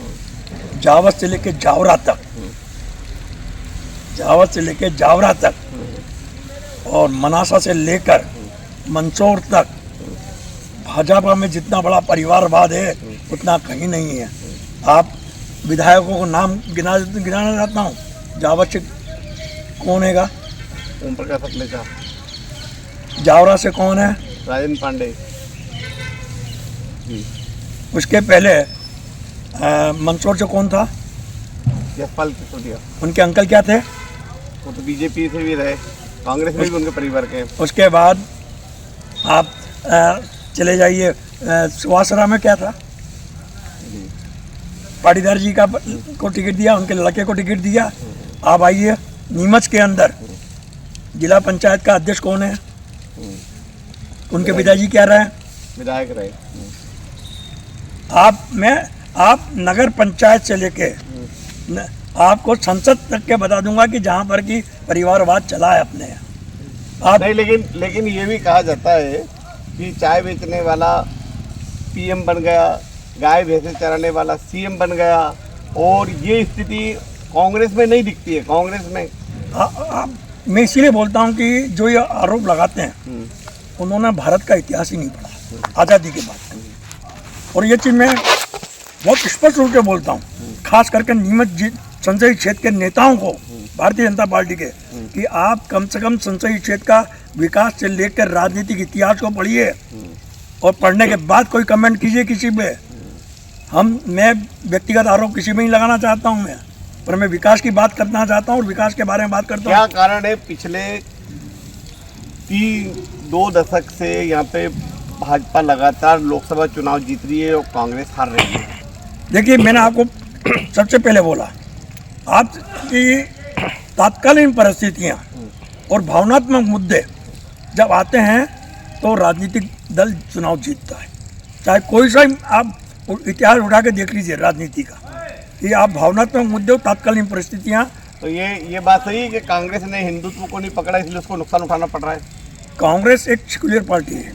S2: जावत से लेकर जावरा तक, जावत से लेकर जावरा तक, और मनासा से लेकर मंदसौर तक भाजपा में जितना बड़ा परिवारवाद है उतना कहीं नहीं है। आप विधायकों को नाम गिनाना चाहता हूँ। जावत से कौन हैगा?
S1: ओम प्रकाश अपलेचा।
S2: जावरा से कौन है?
S1: राजेंद्र पांडे।
S2: उसके पहले मंदसौर से कौन था?
S1: यशपाल सिसोदिया।
S2: उनके अंकल क्या थे?
S1: वो तो बीजेपी से भी रहे, कांग्रेस में भी उनके परिवार के।
S2: उसके बाद आप चले जाइए सुहासरा में क्या था? पाटीदार जी का को टिकट दिया, उनके लड़के को टिकट दिया। आप आइए नीमच के अंदर जिला पंचायत का अध्यक्ष कौन है? उनके पिताजी क्या रहे?
S1: विधायक रहे।
S2: आप नगर पंचायत से लेके आपको संसद तक के बता दूंगा कि जहाँ पर कि परिवारवाद चला है अपने आप।
S1: नहीं, लेकिन ये भी कहा जाता है कि चाय बेचने वाला पीएम बन गया, गाय भैंसे चराने वाला सीएम बन गया, और ये स्थिति कांग्रेस में नहीं दिखती है। कांग्रेस में
S2: मैं इसीलिए बोलता हूँ कि जो ये आरोप लगाते हैं उन्होंने भारत का इतिहास ही नहीं पढ़ा आज़ादी के बाद। और ये चीज़ मैं बहुत स्पष्ट रूप से बोलता हूँ, खास करके नीमच संसदीय क्षेत्र के नेताओं को, भारतीय जनता पार्टी के, कि आप कम से कम संसदीय क्षेत्र का विकास से लेकर राजनीतिक इतिहास को पढ़िए और पढ़ने के बाद कोई कमेंट कीजिए किसी पे। मैं व्यक्तिगत आरोप किसी में नहीं लगाना चाहता हूँ मैं, पर मैं विकास की बात करना चाहता हूँ और विकास के बारे में बात करता हूँ।
S1: क्या कारण है पिछले 2 दशक से यहाँ पे भाजपा लगातार लोकसभा चुनाव जीत रही है और कांग्रेस हार रही है?
S2: देखिए, मैंने आपको सबसे पहले बोला, आपकी तात्कालीन परिस्थितियाँ और भावनात्मक मुद्दे जब आते हैं तो राजनीतिक दल चुनाव जीतता है। चाहे कोई सा आप इतिहास उठा के देख लीजिए राजनीति का, कि आप भावनात्मक मुद्दे और तात्कालीन परिस्थितियाँ।
S1: तो ये बात सही है कि कांग्रेस ने हिंदुत्व को नहीं पकड़ा, इसलिए उसको नुकसान उठाना पड़ रहा है।
S2: कांग्रेस एक सेक्युलर पार्टी है।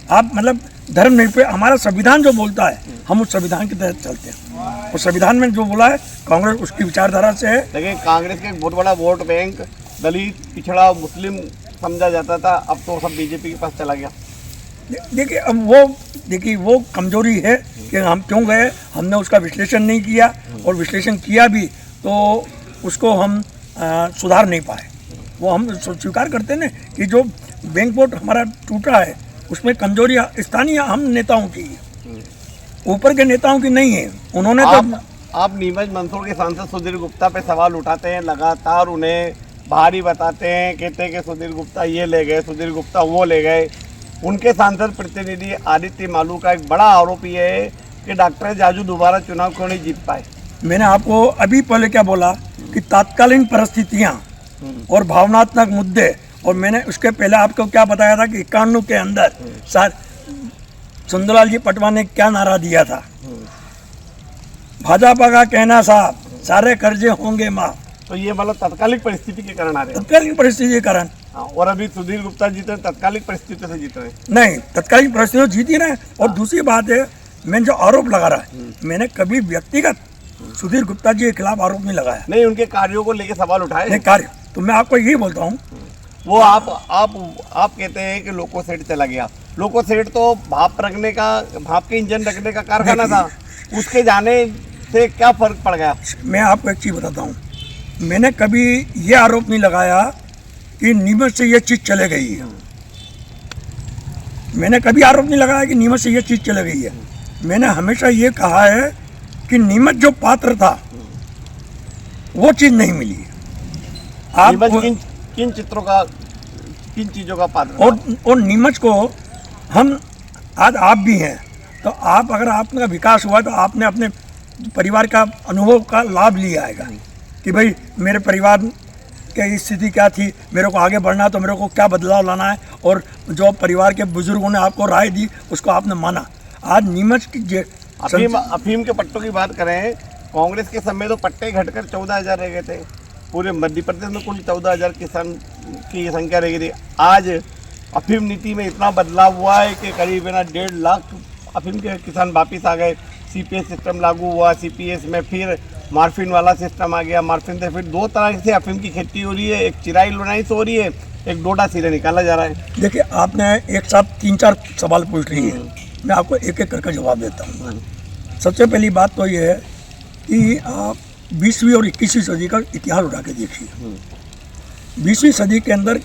S2: आप मतलब धर्म नहीं पे, हमारा संविधान जो बोलता है हम उस संविधान के तहत चलते हैं, और संविधान में जो बोला है कांग्रेस उसकी विचारधारा से है।
S1: लेकिन कांग्रेस का एक बहुत बड़ा वोट बैंक दलित, पिछड़ा, मुस्लिम समझा जाता था, अब तो सब बीजेपी के पास चला गया।
S2: देखिए, अब वो कमजोरी है कि हम क्यों गए, हमने उसका विश्लेषण नहीं किया, और विश्लेषण किया भी तो उसको हम सुधार नहीं पाए। वो हम स्वीकार करते हैं ना कि जो बैंक वोट हमारा टूटा है उसमें कमजोरी स्थानीय हम नेताओं की है, ऊपर के नेताओं की नहीं है। उन्होंने
S1: आप नीमच मंदसौर के सांसद सुधीर गुप्ता पे सवाल उठाते हैं, लगातार उन्हें भारी बताते हैं, कहते हैं कि सुधीर गुप्ता ये ले गए, सुधीर गुप्ता वो ले गए। उनके सांसद प्रतिनिधि आदित्य मालू का एक बड़ा आरोप ये है कि डॉक्टर जाजू दोबारा चुनाव क्यों नहीं जीत पाए।
S2: मैंने आपको अभी पहले क्या बोला कि तात्कालीन परिस्थितियाँ और भावनात्मक मुद्दे, और मैंने उसके पहले आपको क्या बताया था कि 91 के अंदर सुंदरलाल जी पटवा ने क्या नारा दिया था, भाजपा का कहना साहब, सारे कर्जे होंगे माफ।
S1: तो ये मतलब तत्कालिक परिस्थिति के कारण आ रहे हैं।
S2: तत्कालिक परिस्थिति के कारण।
S1: और अभी सुधीर गुप्ता जीते तत्कालिक परिस्थिति से जीत रहे हैं।
S2: नहीं, तत्कालिक परिस्थिति जीत ही रहे। और दूसरी बात है, मैंने जो आरोप लगा रहा है, मैंने कभी व्यक्तिगत सुधीर गुप्ता जी के खिलाफ आरोप नहीं लगाया।
S1: नहीं, उनके कार्यों को लेकर सवाल उठाए।
S2: नहीं, कार्य तो मैं आपको यही बोलता हूँ,
S1: वो आप कहते हैं कि लोको सेट चला गया। लोको सेट तो भाप के इंजन रखने का कारखाना था, उसके जाने से क्या फर्क पड़ गया?
S2: मैं आपको एक चीज़ बताता हूँ, मैंने कभी ये आरोप नहीं लगाया कि नीमच से ये चीज़ चले गई है। मैंने कभी आरोप नहीं लगाया कि नीमच से ये चीज़ चले गई है। मैंने हमेशा ये कहा है कि नीमच जो पात्र था वो चीज़ नहीं मिली।
S1: आप किन चीज़ों का पात्र?
S2: और नीमच को हम आज आप भी हैं, तो आप अगर आपका विकास हुआ तो आपने अपने परिवार का अनुभव का लाभ लिया आएगा कि भाई मेरे परिवार की स्थिति क्या थी, मेरे को आगे बढ़ना तो मेरे को क्या बदलाव लाना है, और जो परिवार के बुजुर्गों ने आपको राय दी उसको आपने माना। आज नीमच की
S1: अफीम के पट्टों की बात करें, कांग्रेस के समय तो पट्टे घटकर 14,000 रह गए थे। पूरे मध्य प्रदेश में कुल 14,000 किसान की संख्या रह गई थी। आज अफीम नीति में इतना बदलाव हुआ है कि करीब 1.5 लाख अफीम के किसान वापिस आ गए। CPS सिस्टम लागू हुआ, CPS में फिर मार्फिन वाला सिस्टम आ गया। मार्फिन से फिर 2 तरह से अफीम की खेती हो रही है, एक चिराई लुनाई से हो रही है, एक डोडा सीधे निकाला जा रहा है।
S2: देखिए, आपने एक साथ 3-4 सवाल पूछ लिए हैं, मैं आपको एक एक करके जवाब देता हूँ। सबसे पहली बात तो ये है कि आप 20वीं और 21वीं सदी का इतिहास उठा के देखिए। 20वीं सदी के अंदर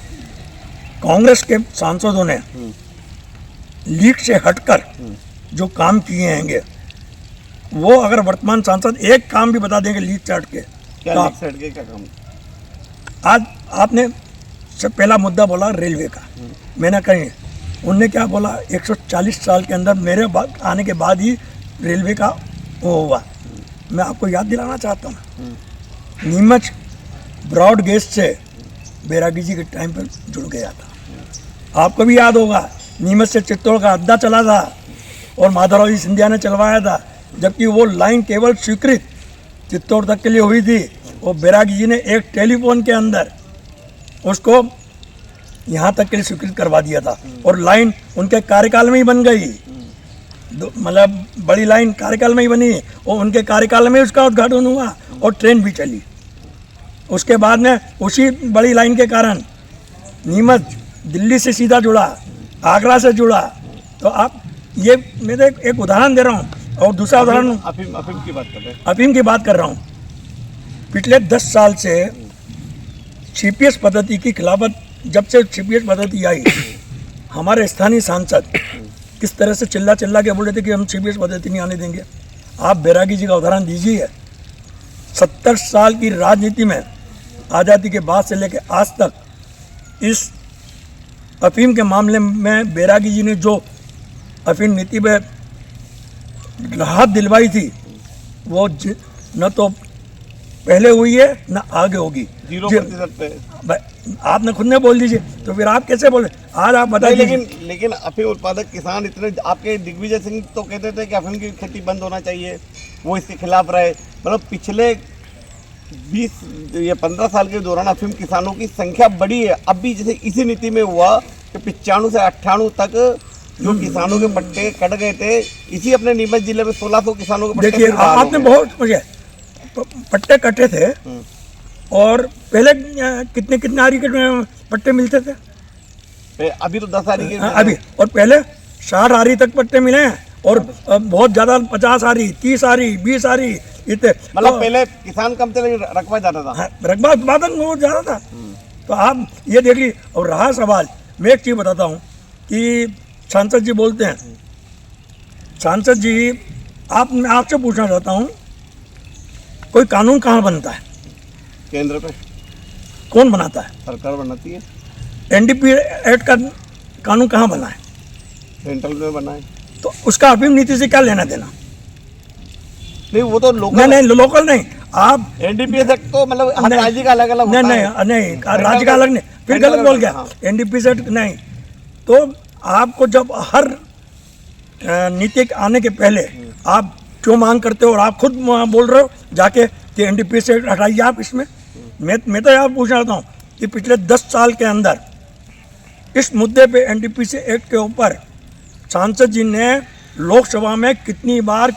S2: कांग्रेस के सांसदों ने लीग से हटकर जो काम किए हैंगे, वो अगर वर्तमान सांसद एक काम भी बता देंगे लीग से हट के,
S1: क्या
S2: तो
S1: लीग से हट के क्या काम?
S2: आज आपने सब पहला मुद्दा बोला रेलवे का, मैंने कहीं उनने क्या बोला, 140 साल के अंदर मेरे आने के बाद ही रेलवे का वो हुआ। मैं आपको याद दिलाना चाहता हूँ, नीमच ब्रॉड गेज से बैरागी जी के टाइम पर जुड़ गया था। आपको भी याद होगा, नीमच से चित्तौड़ का अड्डा चला था और माधवराव जी सिंधिया ने चलवाया था, जबकि वो लाइन केवल स्वीकृत चित्तौड़ तक के लिए हुई थी। और बैरागी जी ने एक टेलीफोन के अंदर उसको यहाँ तक के लिए स्वीकृत करवा दिया था और लाइन उनके कार्यकाल में ही बन गई। मतलब बड़ी लाइन कार्यकाल में ही बनी और उनके कार्यकाल में उसका उद्घाटन हुआ और ट्रेन भी चली। उसके बाद में उसी बड़ी लाइन के कारण नीमच दिल्ली से सीधा जुड़ा, आगरा से जुड़ा। तो आप ये मैं तो एक उदाहरण दे रहा हूँ। और दूसरा उदाहरण
S1: अफीम की बात कर रहे हैं।
S2: अफीम की बात कर रहा हूँ। पिछले 10 साल से सीपीएस पद्धति की खिलाफत, जब से सीपीएस पद्धति आई, हमारे स्थानीय सांसद किस तरह से चिल्ला के बोल रहे थे कि हम सीपीएस पद्धति नहीं आने देंगे। आप बैरागी जी का उदाहरण दीजिए। 70 साल की राजनीति में आज़ादी के बाद से लेकर आज तक इस अफीम के मामले में बैरागी जी ने जो अफीम नीति में राहत दिलवाई थी, वो न तो पहले हुई है न आगे होगी।
S1: 0% पे
S2: आपने खुद ने बोल दीजिए, तो फिर आप कैसे बोले? आज आप बताइए।
S1: लेकिन अफीम उत्पादक किसान इतने, आपके दिग्विजय सिंह तो कहते थे कि अफीम की खेती बंद होना चाहिए, वो इसके खिलाफ रहे। मतलब पिछले 15 साल के दौरान अफीम किसानों की संख्या बढ़ी है। अब भी जैसे इसी नीति में हुआ कि 95 से 98 तक जो किसानों के पट्टे कट गए थे, इसी अपने नीमच जिले में 1600 किसानों के पट्टे।
S2: देखिए, आपने बहुत मुझे पट्टे कटे थे और पहले कितने आरी के पट्टे मिलते थे?
S1: अभी तो 10 आरी के
S2: अभी, और पहले 60 आरी तक पट्टे मिले हैं और बहुत ज्यादा 50 आरी, 30 आरी, 20 आरी इतने।
S1: मतलब पहले किसान कम थे लेकिन रकबा ज्यादा था।
S2: रकबा उत्पादन बहुत ज्यादा था। तो आप ये देख लीजिए। और रहा सवाल, मैं एक चीज बताता हूँ कि सांसद जी बोलते हैं, सांसद जी मैं आपसे पूछना चाहता हूँ, कोई कानून कहाँ बनता है?
S1: केंद्र पे।
S2: कौन बनाता है?
S1: सरकार बनाती है।
S2: एनडीपी एक्ट का कानून कहाँ बना है?
S1: सेंट्रल में बना है।
S2: तो उसका अफीम नीति से क्या लेना देना?
S1: नहीं, वो तो लोकल
S2: नहीं, लोकल नहीं। आप
S1: एनडीपीएस एक्ट तो मतलब हर राज्य का अलग अलग होता है।
S2: नहीं, राज्य का अलग नहीं, फिर गलत बोल गया। एनडीपीएस एक्ट नहीं। तो आपको जब हर नीति आने के पहले आप क्यों मांग करते हो और आप खुद बोल रहे हो जाके कि एनडीपीएस एक्ट हटाइए आप इसमें? मैं तो यह पूछना चाहता हूँ कि पिछले 10 साल के अंदर इस मुद्दे पे एनडीपीएस एक्ट के ऊपर सांसद जी ने लोकसभा में कितनी बार,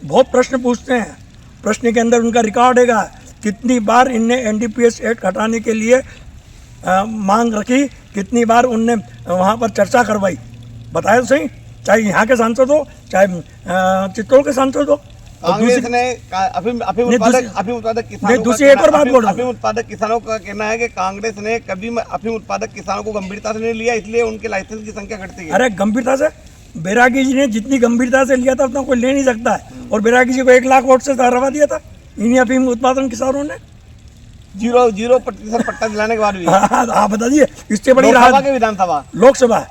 S2: बहुत प्रश्न पूछते हैं, प्रश्न के अंदर उनका रिकॉर्ड है, कितनी बार इनने एनडीपीएस एक्ट हटाने के लिए मांग रखी, कितनी बार उनने वहाँ पर चर्चा करवाई, बताया तो सही। चाहे यहाँ के सांसद हो, चाहे चित्तौड़ के सांसद हो।
S1: कांग्रेस ने अफीम उत्पादक किसानों,
S2: दूसरी एक और बात बोल रहा हूँ,
S1: अफीम उत्पादक किसानों का कहना है कि कांग्रेस ने कभी अफीम उत्पादक किसानों को गंभीरता से नहीं लिया, इसलिए उनके लाइसेंस की संख्या घटती है।
S2: अरे गंभीरता से बैरागी जी ने जितनी गंभीरता से लिया था उतना कोई ले नहीं सकता है। और बैरागी जी को 1 लाख वोट से हरवा दिया था इन्हीं अफीम उत्पादन किसानों ने।
S1: 0% पट्टा दिलाने के बाद भी।
S2: आप बताइए, इससे बड़ी राहत
S1: विधानसभा,
S2: लोकसभा,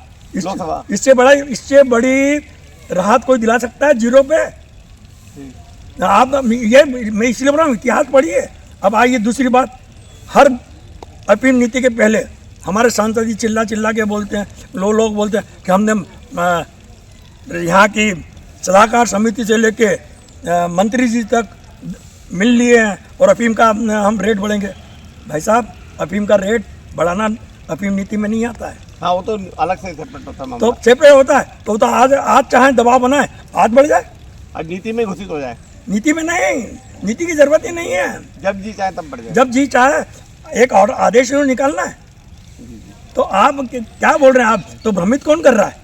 S2: इससे बड़ी राहत कोई दिला सकता है 0 पे? आप ये मैं इसलिए बोल रहा हूँ, इतिहास पढ़िए। अब आइए दूसरी बात, हर अफीम नीति के पहले हमारे सांसद जी चिल्ला के बोलते हैं, लोग बोलते हैं कि हमने यहाँ की सलाहकार समिति से लेके मंत्री जी तक मिल लिए हैं और अफीम का हम रेट बढ़ेंगे। भाई साहब, अफीम का रेट बढ़ाना अफीम नीति में नहीं आता है।
S1: हाँ, वो तो अलग से सेपरेट होता है।
S2: तो सेपरेट होता है तो आज चाहे दबाव बनाए, आज बढ़ जाए,
S1: आज नीति में घोषित हो जाए।
S2: नीति में नहीं, नीति की जरूरत ही नहीं है।
S1: जब जी चाहे तब बढ़ जाए। जब
S2: जी चाहे एक और आदेश निकालना है। तो आप क्या बोल रहे हैं? आप तो भ्रमित कौन कर रहा है?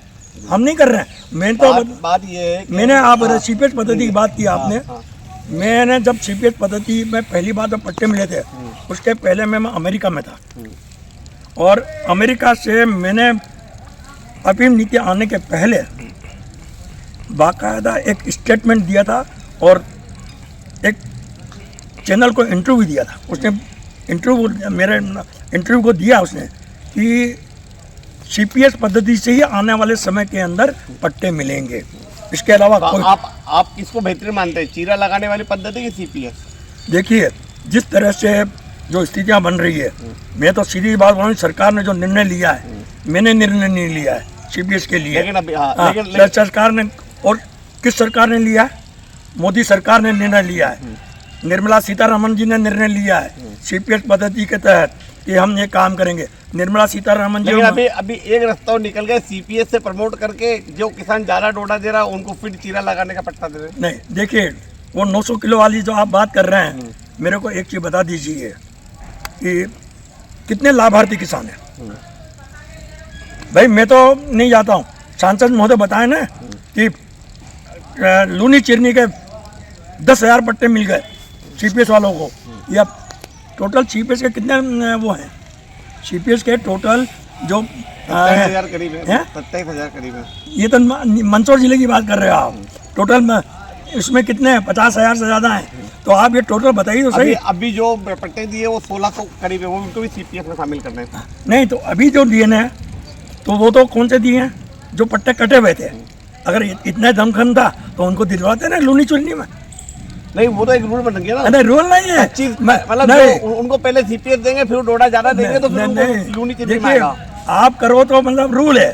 S2: हम नहीं कर रहे हैं। मैं तो
S1: बात ये है,
S2: मैंने आप सीपीएस पद्धति की बात की आपने। मैंने जब सीपीएस पद्धति में पहली बार जब पट्टे मिले थे, उसके पहले मैं अमेरिका में था और अमेरिका से मैंने अफीम नीति आने के पहले बाकायदा एक स्टेटमेंट दिया था और एक चैनल को इंटरव्यू दिया था। उसने मेरे इंटरव्यू को दिया उसने कि सीपीएस पद्धति से ही आने वाले समय के अंदर पट्टे मिलेंगे, इसके अलावा
S1: तो
S2: कोई।
S1: आप किसको बेहतर मानते हैं, चीरा लगाने वाली पद्धति की सीपीएस?
S2: देखिए, जिस तरह से जो स्थितियां बन रही है, मैं तो सीधी बात बोलूँ, सरकार ने जो निर्णय लिया है, मैंने निर्णय नहीं लिया है सीपीएस के लिए।
S1: लेकिन अभी लेकिन
S2: सरकार ने, और किस सरकार ने लिया है? मोदी सरकार ने निर्णय लिया है, निर्मला सीतारमण जी ने निर्णय लिया है सीपीएस पद्धति के तहत कि हम ये काम करेंगे। निर्मला सीतारमण जी,
S1: लेकिन अभी एक रास्ता निकल गया, सीपीएस से प्रमोट करके जो किसान ज्यादा डोडा दे रहा है उनको फिर चीरा लगाने का पट्टा दे रहे हैं।
S2: नहीं, देखिए वो 900 किलो वाली जो आप बात कर रहे हैं, मेरे को एक चीज़ बता दीजिए कि कितने लाभार्थी किसान हैं। भाई मैं तो नहीं जाता हूँ, सांसद महोदय बताए ना कि लूनी चिरनी के 10,000 पट्टे मिल गए सीपीएस वालों को। या टोटल सीपीएस के कितने वो हैं? सीपीएस के टोटल जो
S1: 27,000 करीब है,
S2: हैं?
S1: 27,000 करीब है।
S2: ये तो मंदसौर जिले की बात कर रहे हो आप। टोटल इसमें कितने हैं? 50,000 से ज़्यादा हैं। तो आप ये टोटल बताइए तो सही।
S1: अभी जो पट्टे दिए वो 1600 करीब है, वो उनको भी सीपीएस में शामिल करने हैं।
S2: नहीं, तो अभी जो दिए हैं तो वो तो कौन से दिए हैं? जो पट्टे कटे हुए थे। अगर इतना दमखम था तो उनको दिलवाते ना लूनी चुनी में।
S1: नहीं, वो तो एक रूल बन गया ना।
S2: नहीं, रूल नहीं है।
S1: मतलब जो उनको पहले सीपीएस देंगे, फिर डोडा ज्यादा देंगे तो फिर उनको लूनी चिरनी में आएगा।
S2: आप करो तो मतलब रूल है,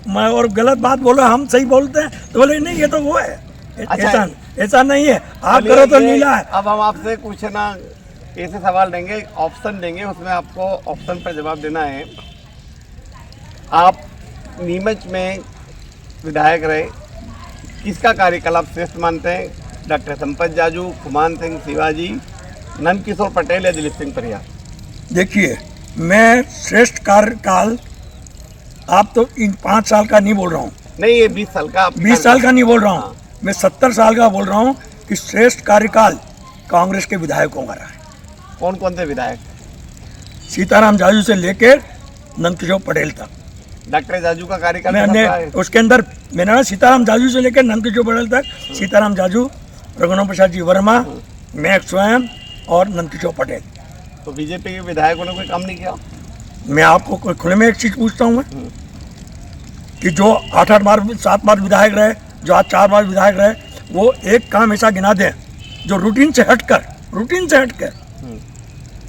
S2: मैं और गलत बात बोलो, हम सही बोलते हैं तो बोले नहीं ये तो वो है।
S1: अच्छा,
S2: ऐसा नहीं है, आप करो तो नीला है।
S1: अब हम आपसे कुछ ना ऐसे सवाल देंगे, ऑप्शन देंगे, उसमें आपको ऑप्शन पर जवाब देना है। आप नीमच में विधायक रहे, किसका कार्यकाल आप श्रेष्ठ मानते हैं? डॉक्टर संपत जाजू, खुमान सिंह शिवाजी, नंदकिशोर पटेल या दिलीप सिंह परिहार?
S2: देखिए, मैं श्रेष्ठ कार्यकाल, आप तो इन 5 साल का नहीं बोल रहा हूँ,
S1: नहीं ये 20 साल का,
S2: 20 साल का नहीं बोल रहा हूँ, मैं 70 साल का बोल रहा हूँ कि श्रेष्ठ कार्यकाल कांग्रेस के विधायकों का रहा है।
S1: कौन कौन से विधायक?
S2: सीताराम जाजू से लेकर नंदकिशोर पटेल तक।
S1: डॉक्टर जाजू का कार्यकाल
S2: मैंने उसके अंदर मैंने ना सीताराम जाजू से लेकर नंदकिशोर पटेल तक, सीताराम जाजू, रघुनाथ प्रसाद जी वर्मा, मैं स्वयं और नंदकिशोर पटेल।
S1: तो बीजेपी के विधायकों ने कोई काम नहीं किया?
S2: मैं आपको कोई खुले में एक चीज़ पूछता हूँ मैं, कि जो 8 बार 7 बार विधायक रहे, जो आज 4 बार विधायक रहे, वो एक काम ऐसा गिना दें जो रूटीन से हटकर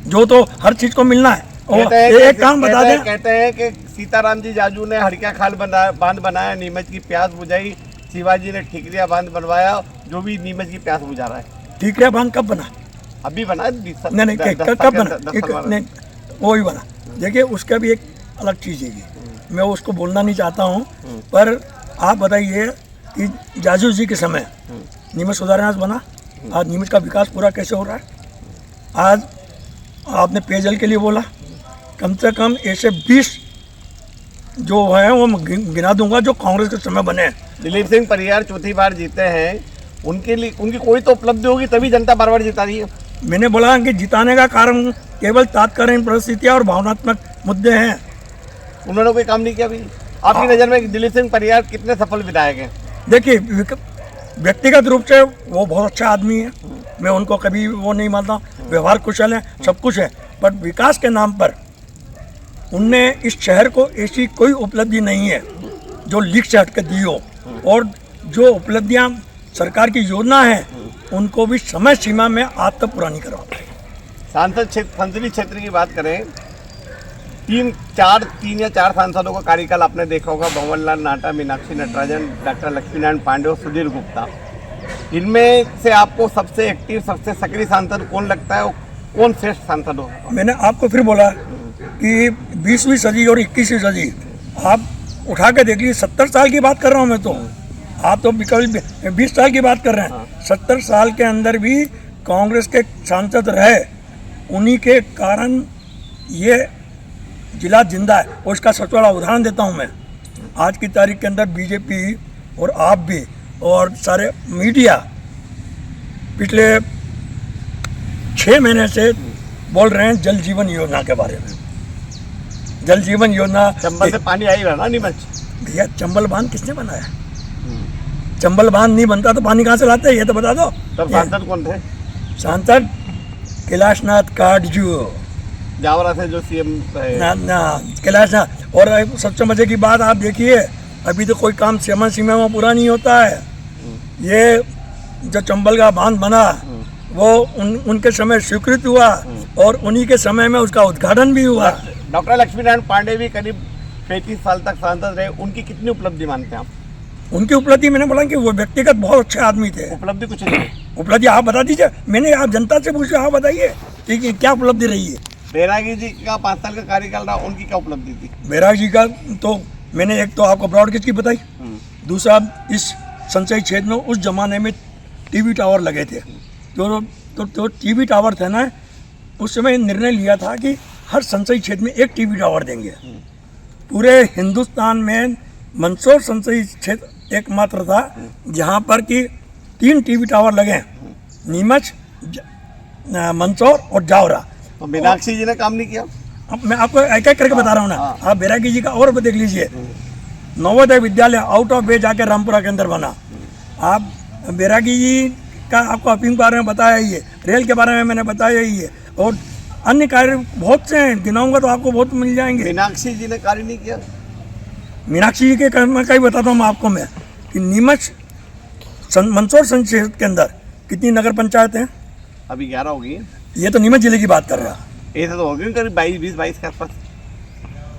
S2: जो तो हर चीज़ को मिलना है, और एक काम बता दें।
S1: कहते हैं कि सीताराम जी जाजू ने हड़किया खाल बांध बनाया, नीमच की प्यास बुझाई। शिवाजी ने ठीकरिया बांध बनवाया, जो भी नीमच की प्यास बुझा रहा है।
S2: ठीकरिया बांध कब बना?
S1: अभी बना 20 साल।
S2: नहीं, कब बना? नहीं, वो ही बना। देखिए, उसका भी एक अलग चीज़ है, मैं उसको बोलना नहीं चाहता हूँ, पर आप बताइए कि जाजू जी के समय नीमच सुधारनाथ बना, आज नीमच का विकास पूरा कैसे हो रहा है? आज आपने पेयजल के लिए बोला, कम से कम ऐसे 20 जो है वो गिना दूंगा जो कांग्रेस के समय बने।
S1: दिलीप सिंह परिहार चौथी बार जीते हैं, उनके लिए उनकी कोई तो उपलब्धि होगी तभी जनता बार बार जिता रही है।
S2: मैंने बोला कि जिताने का कारण केवल तात्कालीन परिस्थितियाँ और भावनात्मक मुद्दे हैं।
S1: उन्होंने कोई काम नहीं किया अभी। आपकी नज़र में दिलीप सिंह परिहार कितने सफल विधायक हैं?
S2: देखिए, व्यक्तिगत रूप से वो बहुत अच्छा आदमी है, मैं उनको कभी वो नहीं मानता, व्यवहार कुशल है, सब कुछ है, पर विकास के नाम पर उनने इस शहर को ऐसी कोई उपलब्धि नहीं है जो लीक से हटकर दी हो, और जो उपलब्धियां सरकार की योजना है उनको भी समय सीमा में आज तक पूरा नहीं करवा पाए।
S1: संसदीय क्षेत्र की बात करें, 3 या 4 सांसदों का कार्यकाल आपने देखा होगा, भंवरलाल नाटा, मीनाक्षी नटराजन, डॉक्टर लक्ष्मीनारायण पांडे और सुधीर गुप्ता। इनमें से आपको सबसे एक्टिव, सबसे सक्रिय सांसद कौन लगता है, कौन श्रेष्ठ सांसद हो? मैंने
S2: आपको फिर बोला कि 20वीं सदी और 21वीं सदी आप उठा के देख लीजिए। 70 साल की बात कर रहा हूँ मैं, तो आप तो 20 साल की बात कर रहे हैं। 70 साल के अंदर भी कांग्रेस के सांसद रहे, उन्हीं के कारण ये जिला जिंदा है। और इसका सबसे बड़ा उदाहरण देता हूँ मैं, आज की तारीख के अंदर बीजेपी और आप भी और सारे मीडिया पिछले 6 महीने से बोल रहे हैं जल जीवन योजना के बारे में। जल जीवन योजना।
S1: चंबल से पानी आ ही रहा ना नीमच।
S2: भैया चंबल बांध किसने बनाया? चंबल बांध नहीं बनता तो पानी कहाँ से लाते हैं ये तो बता दो।
S1: तब सांसद कौन थे?
S2: सांसद कैलाशनाथ काटजू,
S1: जावरा से जो सीएम रहे।
S2: ना कैलाशनाथ। और सबसे मजे की बात आप देखिए, अभी तो कोई काम समय सीमा में पूरा नहीं होता है। ये जो चंबल का बांध बना वो उनके समय स्वीकृत हुआ और उन्हीं के समय में उसका उद्घाटन भी हुआ।
S1: डॉक्टर लक्ष्मीनारायण पांडे भी करीब 35 साल तक सांसद रहे, उनकी कितनी उपलब्धि मानते हैं आप?
S2: उनकी उपलब्धि मैंने बोला कि वो व्यक्तिगत बहुत अच्छे आदमी थे।
S1: उपलब्धि कुछ नहीं।
S2: उपलब्धि आप बता दीजिए, मैंने आप जनता से पूछा, आप बताइए कि क्या उपलब्धि रही है।
S1: बैरागी जी का 5 साल का कार्यकाल रहा, उनकी क्या उपलब्धि थी?
S2: बैरागी जी का तो मैंने एक तो आपको ब्रॉडगेज की बताई, दूसरा इस संसदीय क्षेत्र में उस जमाने में टीवी टावर लगे थे। तो टीवी टावर थे ना, उस समय निर्णय लिया था कि हर संसदीय क्षेत्र में एक टीवी टावर देंगे। पूरे हिंदुस्तान में मंदसौर संसदीय क्षेत्र एकमात्र था जहाँ पर कि 3 टीवी टावर लगे, नीमच, मंदसौर और जावरा।
S1: तो मीनाक्षी जी ने काम नहीं किया?
S2: अब मैं आपको एक एक करके बता रहा हूँ ना। आप बैरागी जी का और देख लीजिए, नवोदय विद्यालय आउट ऑफ वे जाके रामपुरा के अंदर बना। आप बैरागी जी का आपको अफीम के बारे में बताया ही है, रेल के बारे में मैंने बताया ही है, और अन्य कार्य बहुत से हैं, गिनाऊंगा तो आपको बहुत मिल जाएंगे।
S1: मीनाक्षी जी ने कार्य नहीं किया?
S2: मीनाक्षी जी के काम का ही बताता हूँ आपको मैं कि नीमच मंदसौर संसदीय के अंदर कितनी नगर पंचायत हैं?
S1: अभी 11 होगी।
S2: ये तो नीमच जिले की बात कर रहा।
S1: ऐसे तो होगी करीब 22 के आसपास।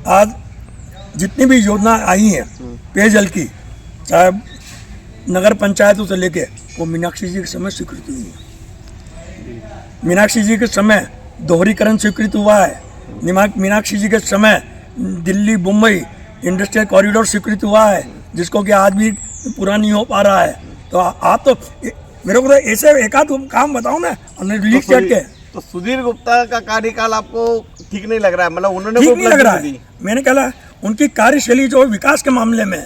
S2: आज जितनी भी योजना आई हैं पेयजल की, चाहे नगर पंचायतों से लेके, वो मीनाक्षी जी के समय स्वीकृत हुई है। मीनाक्षी जी के समय दोहरीकरण स्वीकृत हुआ है। मीनाक्षी जी के समय दिल्ली मुंबई इंडस्ट्रियल कॉरिडोर स्वीकृत हुआ है, जिसको कि आज भी पूरा नहीं हो पा रहा है। तो आप तो मेरे को तो ऐसे एक आध काम बताओ ना लिस्ट चढ़ के।
S1: तो सुधीर गुप्ता का कार्यकाल आपको ठीक नहीं लग रहा है? मतलब उन्होंने
S2: ठीक नहीं लग रहा है। मैंने कहा उनकी कार्यशैली जो विकास के मामले में,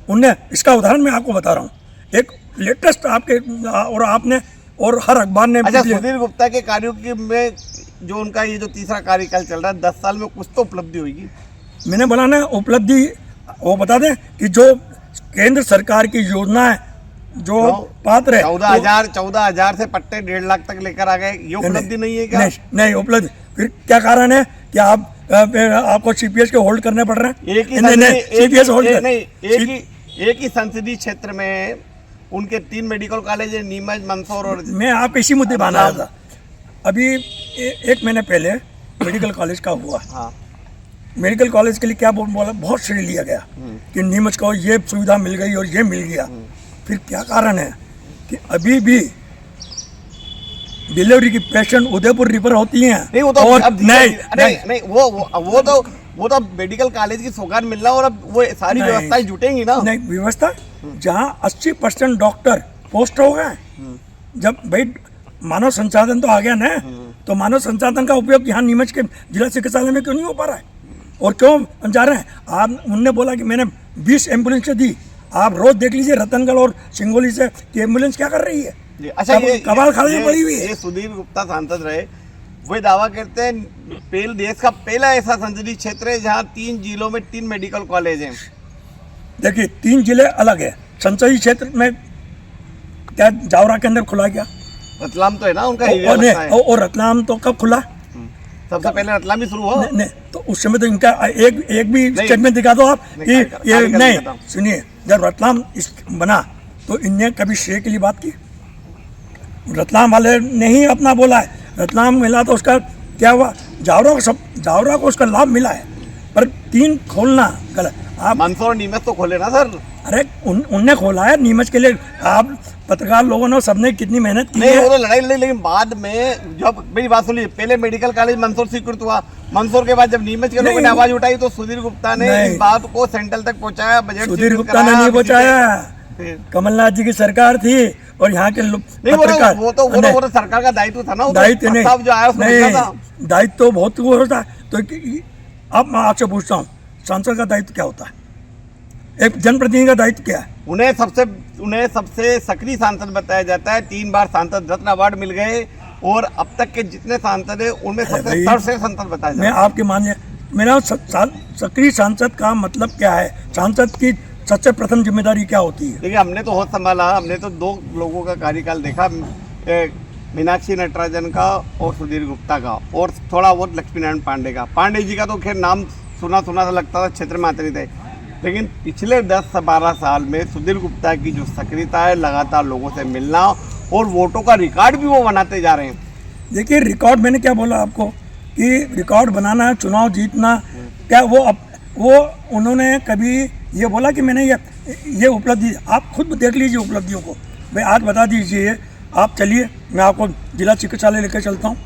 S2: उनने, इसका उदाहरण मैं आपको बता रहा हूँ, एक लेटेस्ट आपके और आपने और हर अखबार ने।
S1: अच्छा, सुधीर गुप्ता के कार्यों की में जो उनका ये जो तीसरा कार्यकाल चल रहा है, 10 साल में कुछ तो उपलब्धि होगी।
S2: मैंने बोला ना उपलब्धि वो बता दें कि जो केंद्र सरकार की योजना है जो पात्र है,
S1: 14,000 से पट्टे 1.5 लाख तक लेकर आ गए, ये उपलब्धि नहीं है क्या?
S2: नहीं उपलब्धि। फिर क्या कारण है कि आपको सीपीएस के होल्ड करने पड़ रहे हैं?
S1: एक ही संसदीय क्षेत्र में उनके 3 मेडिकल कॉलेज है, नीमच, मंदसौर और।
S2: मैं आपको इसी मुद्दे पर आना था। अभी 1 महीने पहले मेडिकल कॉलेज का हुआ। मेडिकल कॉलेज के लिए क्या बोला, बहुत श्रेय लिया गया कि नीमच को ये सुविधा मिल गई और ये मिल गया। फिर क्या कारण है कि अभी भी डिलीवरी की पेशेंट उदयपुर रिफर होती हैं?
S1: नहीं, वो तो और नहीं वो तो मेडिकल कॉलेज की सौगात मिल रहा है, और अब वो सारी व्यवस्थाएं जुटेंगी ना।
S2: नहीं, व्यवस्था जहाँ 80% डॉक्टर पोस्ट हो गए, जब भाई मानव संसाधन तो आ गया ना, तो मानव संसाधन का उपयोग यहाँ नीमच के जिला चिकित्सालय में क्यों नहीं हो पा रहा है? और क्यों जा रहे हैं? आप उनने बोला कि मैंने 20 एम्बुलेंस दी। आप रोज देख लीजिए रतनगढ़ और सिंगोली से कि एम्बुलेंस क्या कर रही है।
S1: अच्छा, ये
S2: कबाल खाने पड़ी हुई है।
S1: ये सुधीर गुप्ता सांसद रहे, वो दावा करते हैं देश का पहला ऐसा संसदीय क्षेत्र है जहाँ 3 जिलों में 3 मेडिकल कॉलेज हैं।
S2: देखिए 3 जिले अलग है। संसदीय क्षेत्र में क्या जावरा के अंदर खुला क्या?
S1: रतलाम तो है ना उनका।
S2: और रतलाम तो कब खुला?
S1: सबसे पहले रतलाम ही शुरू हुआ।
S2: नहीं, तो उस समय तो इनका एक भी स्टेटमेंट दिखा दो आप कि ये नहीं। सुनिए, जब रतलाम बना तो इनने कभी श्रेय के लिए बात की? रतलाम वाले ने ही अपना बोला है। रतलाम मिला तो उसका क्या हुआ? जावरा को उसका लाभ मिला है, पर 3 खोलना गलत। आप
S1: मंदसौर नीमच तो खोले ना सर।
S2: अरे उनने खोला है नीमच के लिए। आप पत्रकार लोगों ने सबने कितनी मेहनत की है।
S1: वो तो लड़ाई लड़ी, लेकिन बाद में जब मेरी बात सुनिए, पहले मेडिकल कॉलेज मंदसौर स्वीकृत हुआ, मंदसौर के बाद जब नीमच के लोगों ने आवाज उठाई तो सुधीर गुप्ता ने इस बात को सेंट्रल तक पहुंचाया। बजट
S2: सुधीर गुप्ता ने नहीं पहुंचाया, कमलनाथ जी की सरकार थी और यहाँ के पत्रकार।
S1: वो तो सरकार का दायित्व था ना।
S2: दायित्व नहीं, दायित्व तो बहुत होता है। तो अब मैं आपसे पूछता हूँ, सांसद का दायित्व क्या होता है? एक जनप्रतिनिधि का दायित्व क्या है?
S1: उन्हें सबसे सक्रिय सांसद बताया जाता है। 3 बार सांसद रत्न अवार्ड मिल गए, और अब तक के जितने सांसद है उनमें सबसे सर्वश्रेष्ठ सांसद बताया जाता है।
S2: मैं आपके मान्य मेरा सक्रिय सांसद का मतलब क्या है, सांसद की सबसे प्रथम जिम्मेदारी क्या होती है?
S1: देखिए, हमने तो होश संभाला, हमने तो 2 लोगों का कार्यकाल देखा, मीनाक्षी नटराजन का और सुधीर गुप्ता का, और थोड़ा बहुत लक्ष्मी नारायण पांडे का। पांडे जी का तो खैर नाम सुना सा लगता था, क्षेत्र में आते नहीं थे, लेकिन पिछले 10-12 साल में सुधीर गुप्ता की जो सक्रियता है, लगातार लोगों से मिलना और वोटों का रिकॉर्ड भी वो बनाते जा रहे हैं।
S2: देखिए, रिकॉर्ड मैंने क्या बोला आपको कि रिकॉर्ड बनाना, चुनाव जीतना, क्या वो उन्होंने कभी ये बोला कि मैंने ये उपलब्धि, आप खुद देख लीजिए उपलब्धियों को। भाई आज बता दीजिए, आप चलिए मैं आपको जिला चिकित्सालय लेकर चलता हूँ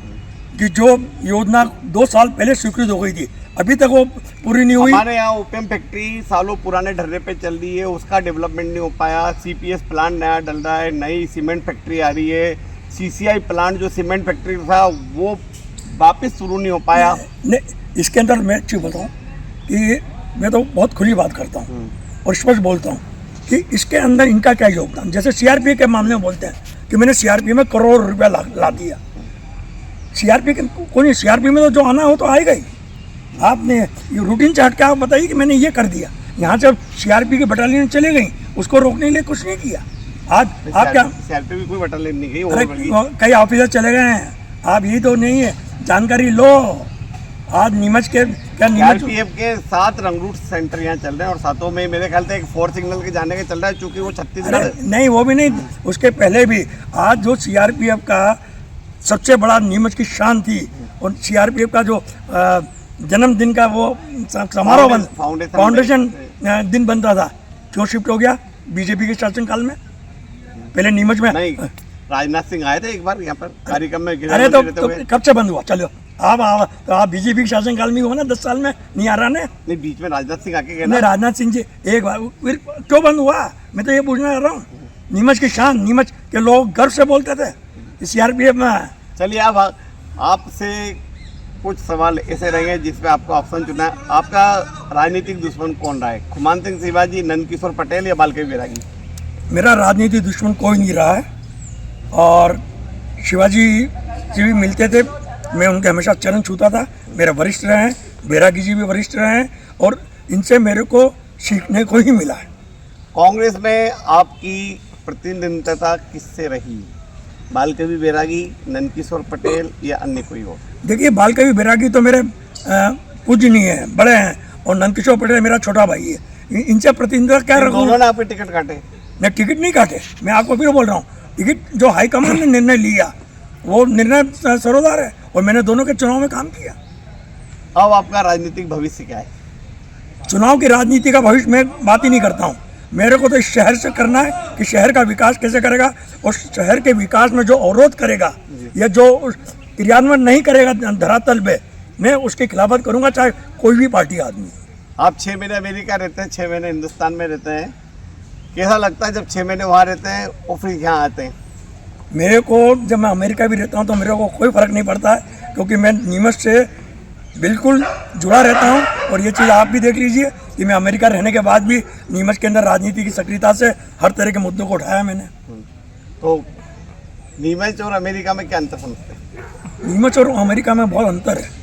S2: कि जो योजना 2 साल पहले स्वीकृत हो गई थी, अभी तक वो पूरी नहीं हुई।
S1: हमारे यहाँ ओपीएम फैक्ट्री सालों पुराने ढर्रे पे चल रही है, उसका डेवलपमेंट नहीं हो पाया। सीपीएस प्लांट नया डल रहा है, नई सीमेंट फैक्ट्री आ रही है। सीसीआई प्लांट जो सीमेंट फैक्ट्री था वो वापस शुरू नहीं हो पाया।
S2: नहीं, इसके अंदर मैं चीज़ बताऊँ कि मैं तो बहुत खुली बात करता हूँ और स्पष्ट बोलता हूँ कि इसके अंदर इनका क्या योगदान। जैसे सीआरपी के मामले में बोलते हैं कि मैंने सीआरपी में करोड़ रुपया ला दिया। सीआरपी के कोई सीआरपी में तो जो आना हो तो आएगा ही। आपने ये रूटीन चार्ट के आप बताइए कि मैंने ये कर दिया, यहाँ से सीआरपी की बटालियन चले गई, उसको रोकने के लिए कुछ नहीं किया। आज आप क्या,
S1: सीआरपी भी कोई बटालियन नहीं गई,
S2: अरे कई ऑफिसर चले गए हैं, आप ये तो नहीं है, जानकारी लो। आज नीमच के क्या
S1: सीआरपीएफ के 7 रंग रूट सेंटर यहाँ चल रहे हैं और 7 में मेरे ख्याल से एक 4 सिग्नल के जाने के चल रहा है, चूंकि वो छत्तीसगढ़
S2: नहीं, वो भी नहीं, उसके पहले भी आज जो सीआरपीएफ का सबसे बड़ा नीमच की शान थी, और सीआरपीएफ का जो जन्मदिन का वो समारोह फाउंडेशन दिन बनता था, क्यों शिफ्ट हो गया बीजेपी के शासनकाल में? पहले नीमच में
S1: नहीं, राजनाथ सिंह आए थे एक बार यहाँ पर कार्यक्रम में।
S2: अरे तो कब से बंद हुआ? चलो आप बीजेपी के शासनकाल में हो ना, 10 साल में नहीं आ रहा ने?
S1: नहीं, बीच में राजनाथ सिंह आके गए
S2: ना। राजनाथ सिंह जी एक बार फिर क्यों बंद हुआ? मैं तो ये पूछना चाह रहा हूँ। नीमच की शान, नीमच के लोग गर्व से बोलते थे सीआरपीएफ में।
S1: चलिए, अब आपसे कुछ सवाल ऐसे रहेंगे जिसपे आपको ऑप्शन चुना है। आपका राजनीतिक दुश्मन कौन रहा है? खुमान सिंह शिवाजी, नंदकिशोर पटेल या बालकवी बैरागी?
S2: मेरा राजनीतिक दुश्मन कोई नहीं रहा है, और शिवाजी जी भी मिलते थे, मैं उनके हमेशा चरण छूता था। मेरे वरिष्ठ रहे हैं, बैरागी जी भी वरिष्ठ रहे हैं, और इनसे मेरे को सीखने को ही मिला है।
S1: कांग्रेस में आपकी प्रतिनिधित्वता किससे रही? बालकवी बैरागी, नंदकिशोर पटेल या अन्य कोई और?
S2: देखिए, बालकवी बैरागी तो मेरे पूजनीय हैं, बड़े हैं, और नंदकिशोर पटेल मेरा छोटा भाई है। इनसे प्रतिनिधित्व क्या रखूँ?
S1: दोनों ने आपके टिकट काटे?
S2: मैं टिकट नहीं काटे, मैं आपको फिर बोल रहा हूँ, टिकट जो हाईकमान ने निर्णय लिया वो निर्णय सरोदार है, और मैंने दोनों के चुनाव में काम किया।
S1: अब आपका राजनीतिक भविष्य क्या है?
S2: चुनाव की राजनीति का भविष्य मैं बात ही नहीं करता हूँ। मेरे को तो इस शहर से करना है कि शहर का विकास कैसे करेगा, और शहर के विकास में जो अवरोध करेगा या जो क्रियान्वयन नहीं करेगा धरातल पे, मैं उसकी खिलाफत करूँगा, चाहे कोई भी पार्टी आदमी।
S1: आप 6 महीने अमेरिका रहते हैं, 6 महीने हिंदुस्तान में रहते हैं, कैसा लगता है जब 6 महीने वहाँ रहते हैं और फिर यहाँ आते हैं?
S2: मेरे को जब मैं अमेरिका भी रहता हूँ तो मेरे को कोई फ़र्क नहीं पड़ता है, क्योंकि मैं नीमच से बिल्कुल जुड़ा रहता हूँ। और ये चीज़ आप भी देख लीजिए कि मैं अमेरिका रहने के बाद भी नीमच के अंदर राजनीति की सक्रियता से हर तरह के मुद्दों को उठाया मैंने।
S1: तो नीमच और अमेरिका में क्या अंतर समझते हैं?
S2: नीमच और अमेरिका में बहुत अंतर है।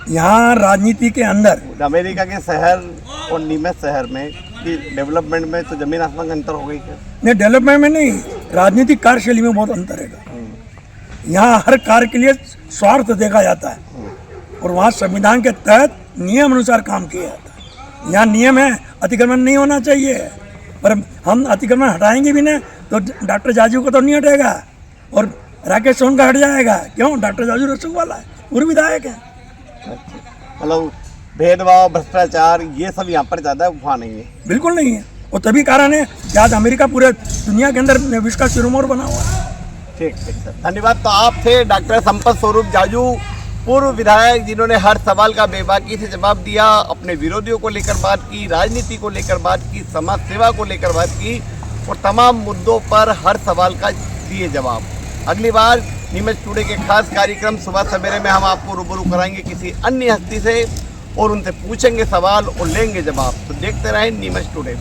S2: यहाँ राजनीति के अंदर
S1: अमेरिका के शहर और नीमच शहर में कि डेवलपमेंट में तो जमीन आसमान का अंतर हो गई क्या? नहीं,
S2: डेवलपमेंट में नहीं, राजनीतिक कार्यशैली में बहुत अंतर है। यहाँ हर कार्य के लिए स्वार्थ देखा जाता है, और वहाँ संविधान के तहत नियम अनुसार काम किया जाता है। यहाँ नियम है, अतिक्रमण नहीं होना चाहिए, पर हम अतिक्रमण हटाएंगे भी ना तो डॉक्टर जाजू को तो नहीं हटेगा, और राकेश सोन का हट जाएगा। क्यों? डॉक्टर जाजू रसूख वाला है, पूर्व विधायक है।
S1: मतलब भेदभाव, भ्रष्टाचार, ये सब यहाँ पर ज़्यादा वहाँ नहीं है?
S2: बिल्कुल नहीं है, और तभी कारण है कि आज अमेरिका पूरे दुनिया के अंदर विश्व का शिरोमणि बना हुआ है।
S1: ठीक सर, धन्यवाद। तो आप थे डॉक्टर संपत स्वरूप जाजू, पूर्व विधायक, जिन्होंने हर सवाल का बेबाकी से जवाब दिया, अपने विरोधियों को लेकर बात की, राजनीति को लेकर बात की, समाज सेवा को लेकर बात की, और तमाम मुद्दों पर हर सवाल का दिए जवाब। अगली बार नीमच टुडे के खास कार्यक्रम सुबह सवेरे में हम आपको रूबरू कराएंगे किसी अन्य हस्ती से, और उनसे पूछेंगे सवाल और लेंगे जवाब। तो देखते रहें नीमच टुडे।